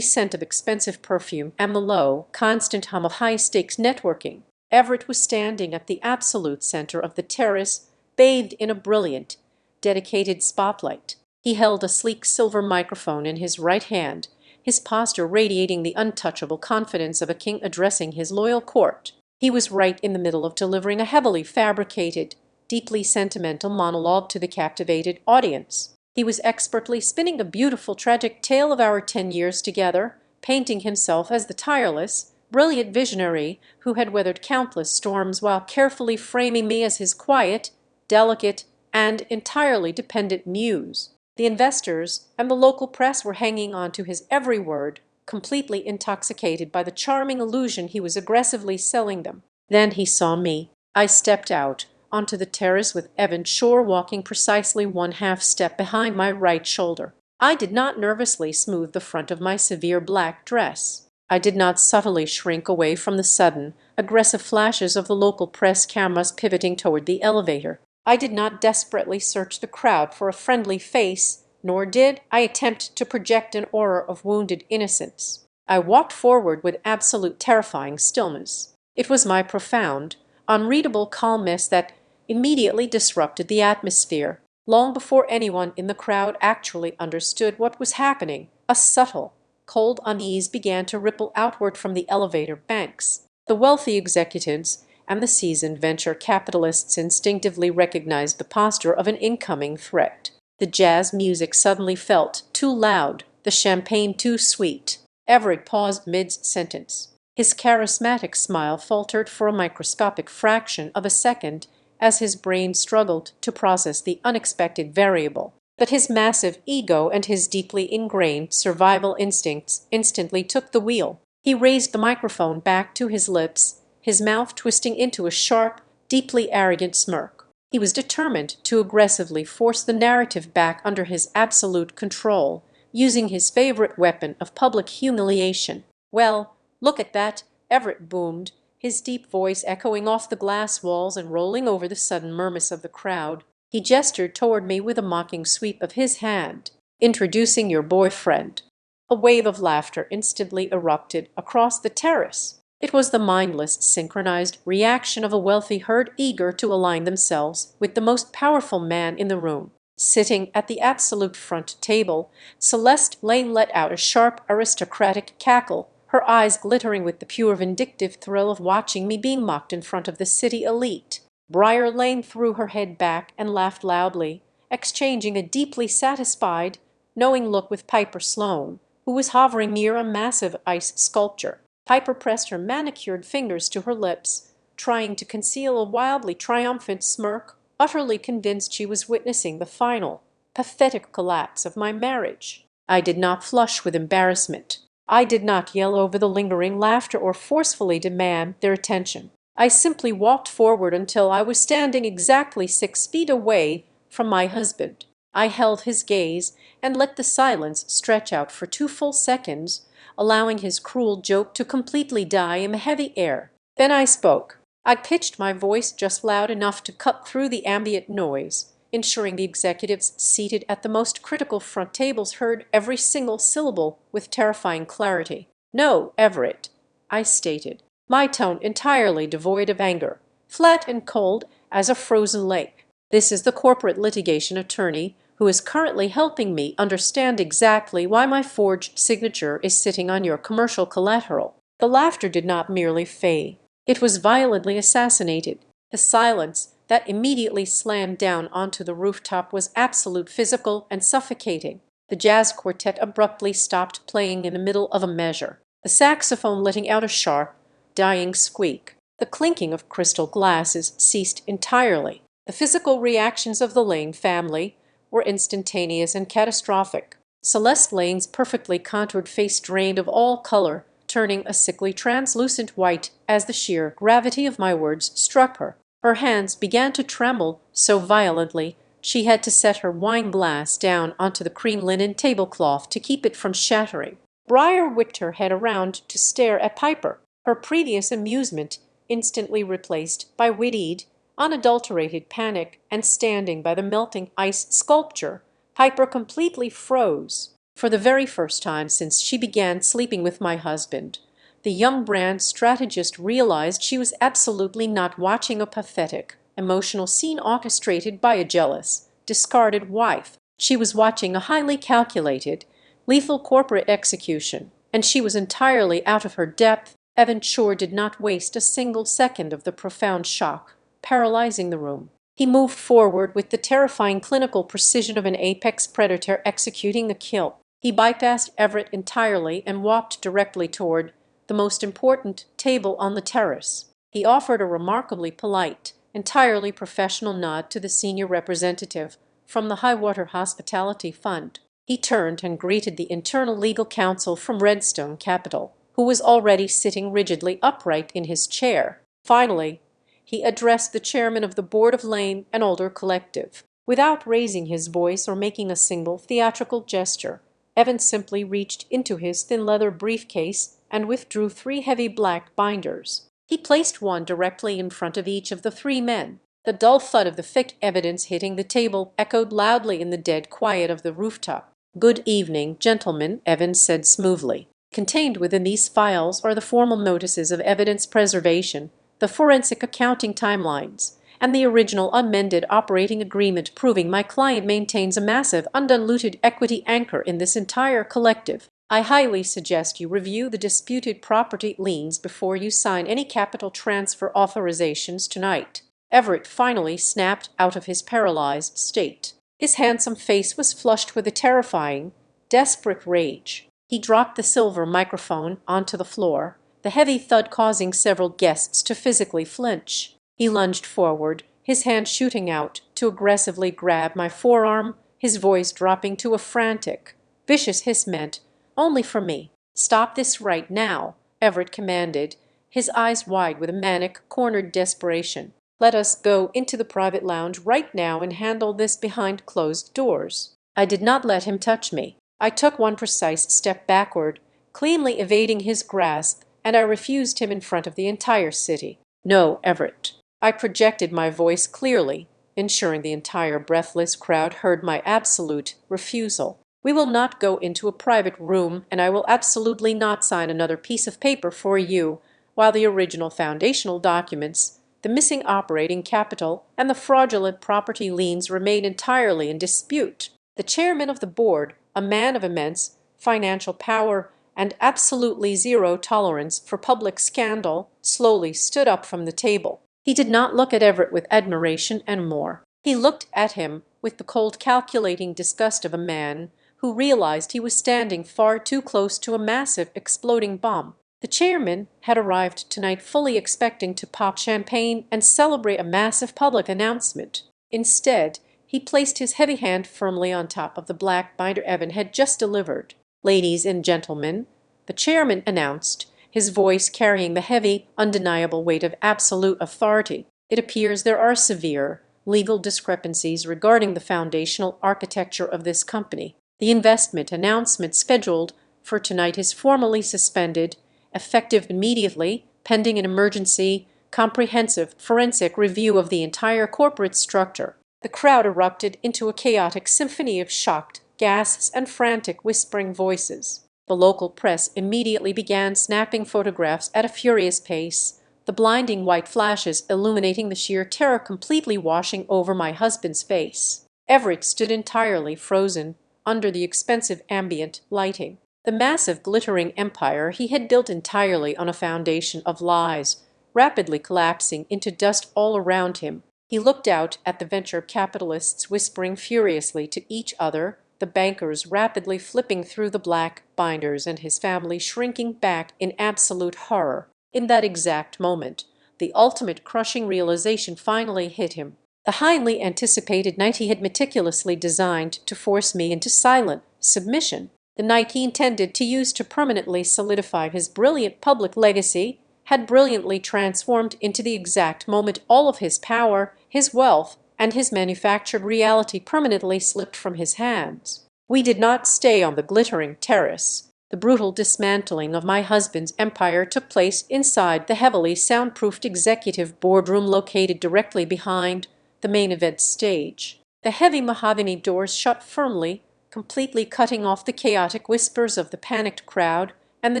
scent of expensive perfume and the low, constant hum of high-stakes networking. Everett was standing at the absolute center of the terrace, bathed in a brilliant, dedicated spotlight. He held a sleek silver microphone in his right hand, his posture radiating the untouchable confidence of a king addressing his loyal court. He was right in the middle of delivering a heavily fabricated, deeply sentimental monologue to the captivated audience. He was expertly spinning a beautiful tragic tale of our 10 years together, painting himself as the tireless, brilliant visionary who had weathered countless storms while carefully framing me as his quiet, delicate, and entirely dependent muse. The investors and the local press were hanging on to his every word, completely intoxicated by the charming illusion he was aggressively selling them. Then he saw me. I stepped out onto the terrace with Evan Shore walking precisely one half step behind my right shoulder. I did not nervously smooth the front of my severe black dress. I did not subtly shrink away from the sudden, aggressive flashes of the local press cameras pivoting toward the elevator. I did not desperately search the crowd for a friendly face, nor did I attempt to project an aura of wounded innocence. I walked forward with absolute terrifying stillness. It was my profound, unreadable calmness that immediately disrupted the atmosphere. Long before anyone in the crowd actually understood what was happening, a subtle, cold unease began to ripple outward from the elevator banks. The wealthy executives and the seasoned venture capitalists instinctively recognized the posture of an incoming threat. The jazz music suddenly felt too loud, the champagne too sweet. Everett paused mid-sentence. His charismatic smile faltered for a microscopic fraction of a second as his brain struggled to process the unexpected variable. But his massive ego and his deeply ingrained survival instincts instantly took the wheel. He raised the microphone back to his lips, his mouth twisting into a sharp, deeply arrogant smirk. He was determined to aggressively force the narrative back under his absolute control, using his favorite weapon of public humiliation. "Well, look at that," Everett boomed, his deep voice echoing off the glass walls and rolling over the sudden murmurs of the crowd. He gestured toward me with a mocking sweep of his hand. "Introducing your boyfriend." A wave of laughter instantly erupted across the terrace. It was the mindless, synchronized reaction of a wealthy herd eager to align themselves with the most powerful man in the room. Sitting at the absolute front table, Celeste Lane let out a sharp, aristocratic cackle, her eyes glittering with the pure vindictive thrill of watching me being mocked in front of the city elite. Briar Lane threw her head back and laughed loudly, exchanging a deeply satisfied, knowing look with Piper Sloane, who was hovering near a massive ice sculpture. Piper pressed her manicured fingers to her lips, trying to conceal a wildly triumphant smirk, utterly convinced she was witnessing the final, pathetic collapse of my marriage. I did not flush with embarrassment. I did not yell over the lingering laughter or forcefully demand their attention. I simply walked forward until I was standing exactly 6 feet away from my husband. I held his gaze and let the silence stretch out for 2 full seconds, allowing his cruel joke to completely die in the heavy air. Then I spoke. I pitched my voice just loud enough to cut through the ambient noise, ensuring the executives seated at the most critical front tables heard every single syllable with terrifying clarity. "No, Everett," I stated, my tone entirely devoid of anger, flat and cold as a frozen lake. "This is the corporate litigation attorney who is currently helping me understand exactly why my forged signature is sitting on your commercial collateral." The laughter did not merely fade. It was violently assassinated. The silence that immediately slammed down onto the rooftop was absolute, physical, and suffocating. The jazz quartet abruptly stopped playing in the middle of a measure, the saxophone letting out a sharp, dying squeak. The clinking of crystal glasses ceased entirely. The physical reactions of the Lane family were instantaneous and catastrophic. Celeste Lane's perfectly contoured face drained of all color, turning a sickly translucent white as the sheer gravity of my words struck her. Her hands began to tremble so violently she had to set her wine glass down onto the cream linen tablecloth to keep it from shattering. Briar whipped her head around to stare at Piper, her previous amusement instantly replaced by wittied, unadulterated panic, and standing by the melting ice sculpture, Piper completely froze. For the very first time since she began sleeping with my husband, the young brand strategist realized she was absolutely not watching a pathetic, emotional scene orchestrated by a jealous, discarded wife. She was watching a highly calculated, lethal corporate execution, and she was entirely out of her depth. Evan Shore did not waste a single second of the profound shock paralyzing the room. He moved forward with the terrifying clinical precision of an apex predator executing a kill. He bypassed Everett entirely and walked directly toward the most important table on the terrace. He offered a remarkably polite, entirely professional nod to the senior representative from the Highwater Hospitality Fund. He turned and greeted the internal legal counsel from Redstone Capital, who was already sitting rigidly upright in his chair. Finally, he addressed the chairman of the board of Lane and Older Collective. Without raising his voice or making a single theatrical gesture, Evan simply reached into his thin leather briefcase and withdrew 3 heavy black binders. He placed one directly in front of each of the 3 men. The dull thud of the thick evidence hitting the table echoed loudly in the dead quiet of the rooftop. "Good evening, gentlemen," Evans said smoothly. "Contained within these files are the formal notices of evidence preservation, the forensic accounting timelines, and the original unamended operating agreement proving my client maintains a massive undiluted equity anchor in this entire collective. I highly suggest you review the disputed property liens before you sign any capital transfer authorizations tonight." Everett finally snapped out of his paralyzed state. His handsome face was flushed with a terrifying, desperate rage. He dropped the silver microphone onto the floor, the heavy thud causing several guests to physically flinch. He lunged forward, his hand shooting out to aggressively grab my forearm, his voice dropping to a frantic, vicious hiss meant, "Only for me." "Stop this right now," Everett commanded, his eyes wide with a manic, cornered desperation. "Let us go into the private lounge right now and handle this behind closed doors." I did not let him touch me. I took one precise step backward, cleanly evading his grasp, and I refused him in front of the entire city. "No, Everett." I projected my voice clearly, ensuring the entire breathless crowd heard my absolute refusal. "We will not go into a private room, and I will absolutely not sign another piece of paper for you while the original foundational documents, the missing operating capital, and the fraudulent property liens remain entirely in dispute." The chairman of the board, a man of immense financial power and absolutely zero tolerance for public scandal, slowly stood up from the table. He did not look at Everett with admiration and more. He looked at him with the cold calculating disgust of a man who realized he was standing far too close to a massive exploding bomb. The chairman had arrived tonight fully expecting to pop champagne and celebrate a massive public announcement. Instead, he placed his heavy hand firmly on top of the black binder Evan had just delivered. "Ladies and gentlemen," the chairman announced, his voice carrying the heavy, undeniable weight of absolute authority, "it appears there are severe legal discrepancies regarding the foundational architecture of this company. The investment announcement scheduled for tonight is formally suspended, effective immediately, pending an emergency, comprehensive forensic review of the entire corporate structure." The crowd erupted into a chaotic symphony of shocked gasps and frantic whispering voices. The local press immediately began snapping photographs at a furious pace, the blinding white flashes illuminating the sheer terror completely washing over my husband's face. Everett stood entirely frozen under the expensive ambient lighting. The massive glittering empire he had built entirely on a foundation of lies, rapidly collapsing into dust all around him. He looked out at the venture capitalists whispering furiously to each other, the bankers rapidly flipping through the black binders, and his family shrinking back in absolute horror. In that exact moment, the ultimate crushing realization finally hit him. The highly anticipated night he had meticulously designed to force me into silent submission, the night he intended to use to permanently solidify his brilliant public legacy, had brilliantly transformed into the exact moment all of his power, his wealth, and his manufactured reality permanently slipped from his hands. We did not stay on the glittering terrace. The brutal dismantling of my husband's empire took place inside the heavily soundproofed executive boardroom located directly behind the main event stage. The heavy mahogany doors shut firmly, completely cutting off the chaotic whispers of the panicked crowd and the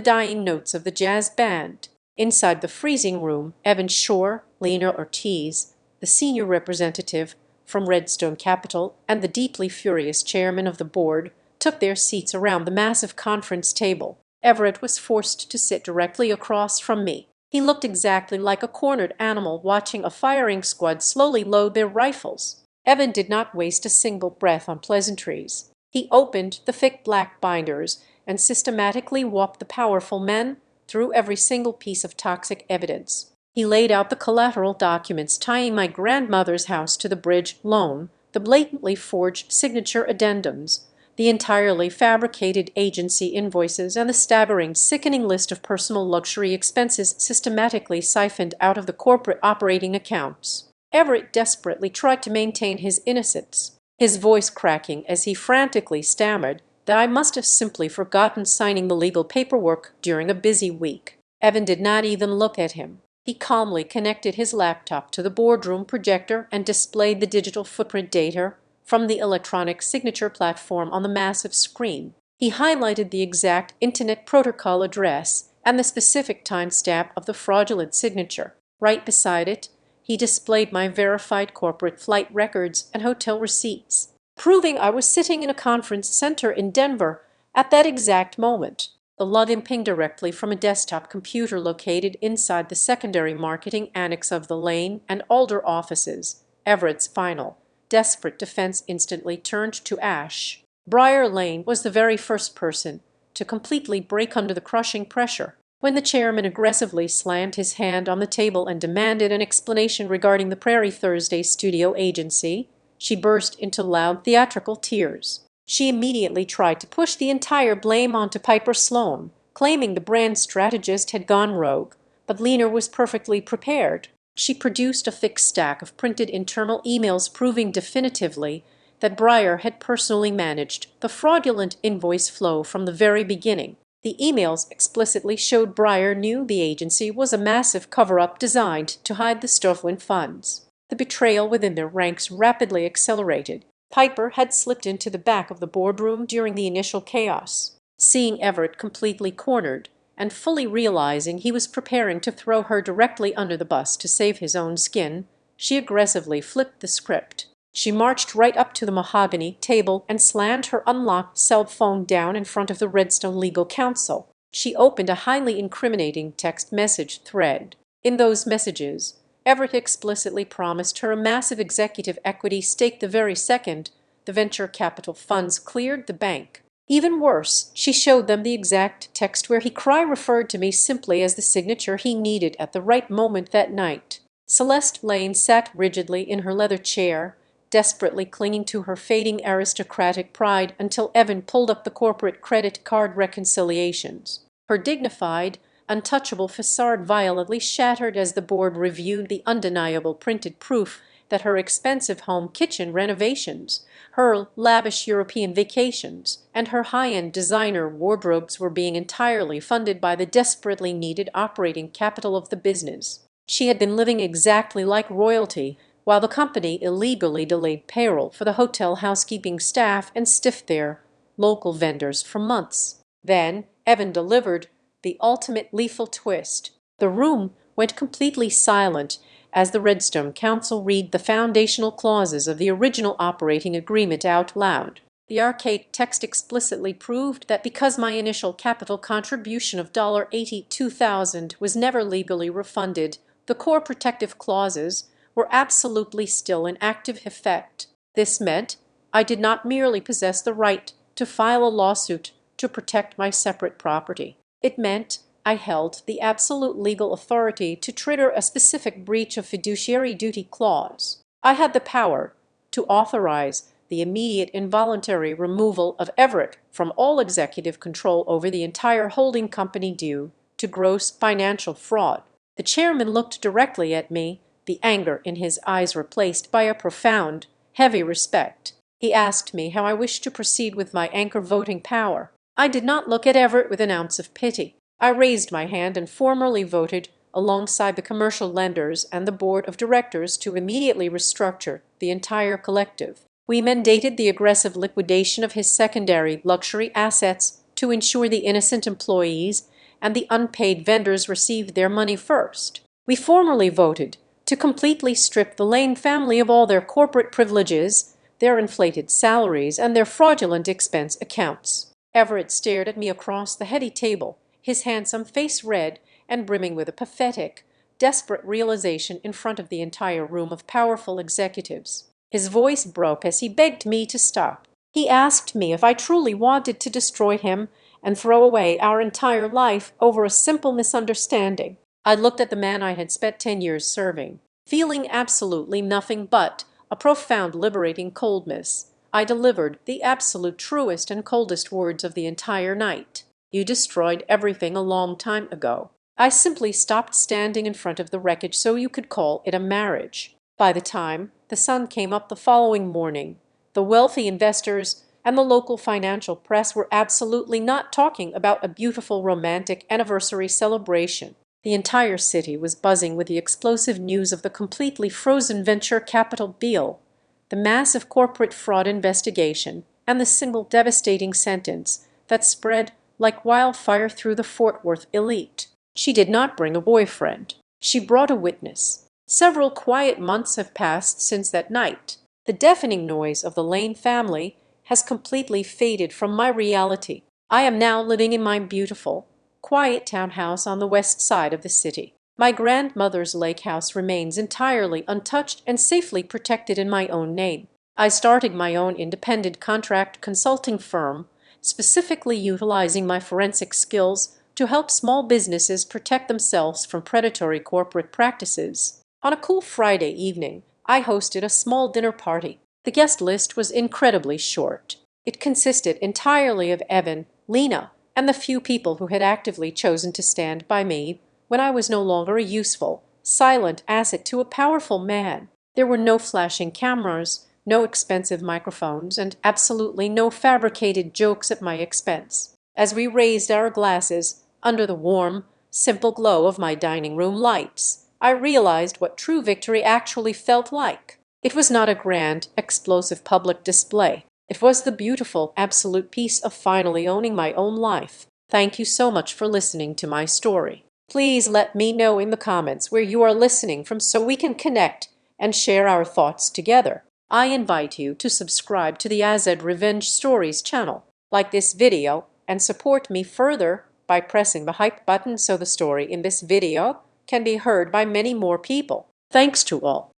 dying notes of the jazz band. Inside the freezing room, Evan Shore, Lena Ortiz, the senior representative from Redstone Capital, and the deeply furious chairman of the board took their seats around the massive conference table. Everett was forced to sit directly across from me. He looked exactly like a cornered animal watching a firing squad slowly load their rifles. Evan did not waste a single breath on pleasantries. He opened the thick black binders and systematically walked the powerful men through every single piece of toxic evidence. He laid out the collateral documents tying my grandmother's house to the bridge loan, the blatantly forged signature addendums, the entirely fabricated agency invoices, and the staggering, sickening list of personal luxury expenses systematically siphoned out of the corporate operating accounts. Everett desperately tried to maintain his innocence, his voice cracking as he frantically stammered that I must have simply forgotten signing the legal paperwork during a busy week. Evan did not even look at him. He calmly connected his laptop to the boardroom projector and displayed the digital footprint data from the electronic signature platform on the massive screen. He highlighted the exact Internet Protocol address and the specific timestamp of the fraudulent signature. Right beside it, he displayed my verified corporate flight records and hotel receipts, proving I was sitting in a conference center in Denver at that exact moment. The login pinged directly from a desktop computer located inside the secondary marketing annex of the Lane and Alder offices. Everett's final, desperate defense instantly turned to ash. Briar Lane was the very first person to completely break under the crushing pressure. When the chairman aggressively slammed his hand on the table and demanded an explanation regarding the Prairie Thursday studio agency, she burst into loud theatrical tears. She immediately tried to push the entire blame onto Piper Sloan, claiming the brand strategist had gone rogue, but Leaner was perfectly prepared. She produced a thick stack of printed internal emails proving definitively that Briar had personally managed the fraudulent invoice flow from the very beginning. The emails explicitly showed Briar knew the agency was a massive cover-up designed to hide the stolen funds. The betrayal within their ranks rapidly accelerated. Piper had slipped into the back of the boardroom during the initial chaos. Seeing Everett completely cornered and fully realizing he was preparing to throw her directly under the bus to save his own skin, she aggressively flipped the script. She marched right up to the mahogany table and slammed her unlocked cell phone down in front of the Redstone legal counsel. She opened a highly incriminating text message thread. In those messages, Everett explicitly promised her a massive executive equity stake the very second the venture capital funds cleared the bank. Even worse, she showed them the exact text where he referred to me simply as the signature he needed at the right moment that night. Celeste Lane sat rigidly in her leather chair, desperately clinging to her fading aristocratic pride until Evan pulled up the corporate credit card reconciliations. Her dignified, untouchable facade violently shattered as the board reviewed the undeniable printed proof that her expensive home kitchen renovations, her lavish European vacations, and her high-end designer wardrobes were being entirely funded by the desperately needed operating capital of the business. She had been living exactly like royalty while the company illegally delayed payroll for the hotel housekeeping staff and stiffed their local vendors for months. Then Evan delivered the ultimate lethal twist. The room went completely silent as the Redstone Council read the foundational clauses of the original operating agreement out loud. The archaic text explicitly proved that because my initial capital contribution of $82,000 was never legally refunded, the core protective clauses were absolutely still in active effect. This meant I did not merely possess the right to file a lawsuit to protect my separate property. It meant I held the absolute legal authority to trigger a specific breach of fiduciary duty clause. I had the power to authorize the immediate involuntary removal of Everett from all executive control over the entire holding company due to gross financial fraud. The chairman looked directly at me, the anger in his eyes replaced by a profound, heavy respect. He asked me how I wished to proceed with my anchor voting power. I did not look at Everett with an ounce of pity. I raised my hand and formally voted alongside the commercial lenders and the board of directors to immediately restructure the entire collective. We mandated the aggressive liquidation of his secondary luxury assets to ensure the innocent employees and the unpaid vendors received their money first. We formally voted to completely strip the Lane family of all their corporate privileges, their inflated salaries, and their fraudulent expense accounts. Everett stared at me across the heady table, his handsome face red and brimming with a pathetic, desperate realization in front of the entire room of powerful executives. His voice broke as he begged me to stop. He asked me if I truly wanted to destroy him and throw away our entire life over a simple misunderstanding. I looked at the man I had spent 10 years serving, feeling absolutely nothing but a profound liberating coldness. I delivered the absolute truest and coldest words of the entire night. You destroyed everything a long time ago. I simply stopped standing in front of the wreckage so you could call it a marriage. By the time the sun came up the following morning, the wealthy investors and the local financial press were absolutely not talking about a beautiful romantic anniversary celebration. The entire city was buzzing with the explosive news of the completely frozen venture capital deal, the massive corporate fraud investigation, and the single devastating sentence that spread like wildfire through the Fort Worth elite. She did not bring a boyfriend. She brought a witness. Several quiet months have passed since that night. The deafening noise of the Lane family has completely faded from my reality. I am now living in my beautiful, quiet townhouse on the west side of the city. My grandmother's lake house remains entirely untouched and safely protected in my own name. I started my own independent contract consulting firm, specifically utilizing my forensic skills to help small businesses protect themselves from predatory corporate practices. On a cool Friday evening, I hosted a small dinner party. The guest list was incredibly short. It consisted entirely of Evan, Lena, and the few people who had actively chosen to stand by me when I was no longer a useful, silent asset to a powerful man. There were no flashing cameras, no expensive microphones, and absolutely no fabricated jokes at my expense. As we raised our glasses under the warm, simple glow of my dining room lights, I realized what true victory actually felt like. It was not a grand, explosive public display. It was the beautiful, absolute peace of finally owning my own life. Thank you so much for listening to my story. Please let me know in the comments where you are listening from so we can connect and share our thoughts together. I invite you to subscribe to the Azad Revenge Stories channel, like this video, and support me further by pressing the hype button so the story in this video can be heard by many more people. Thanks to all.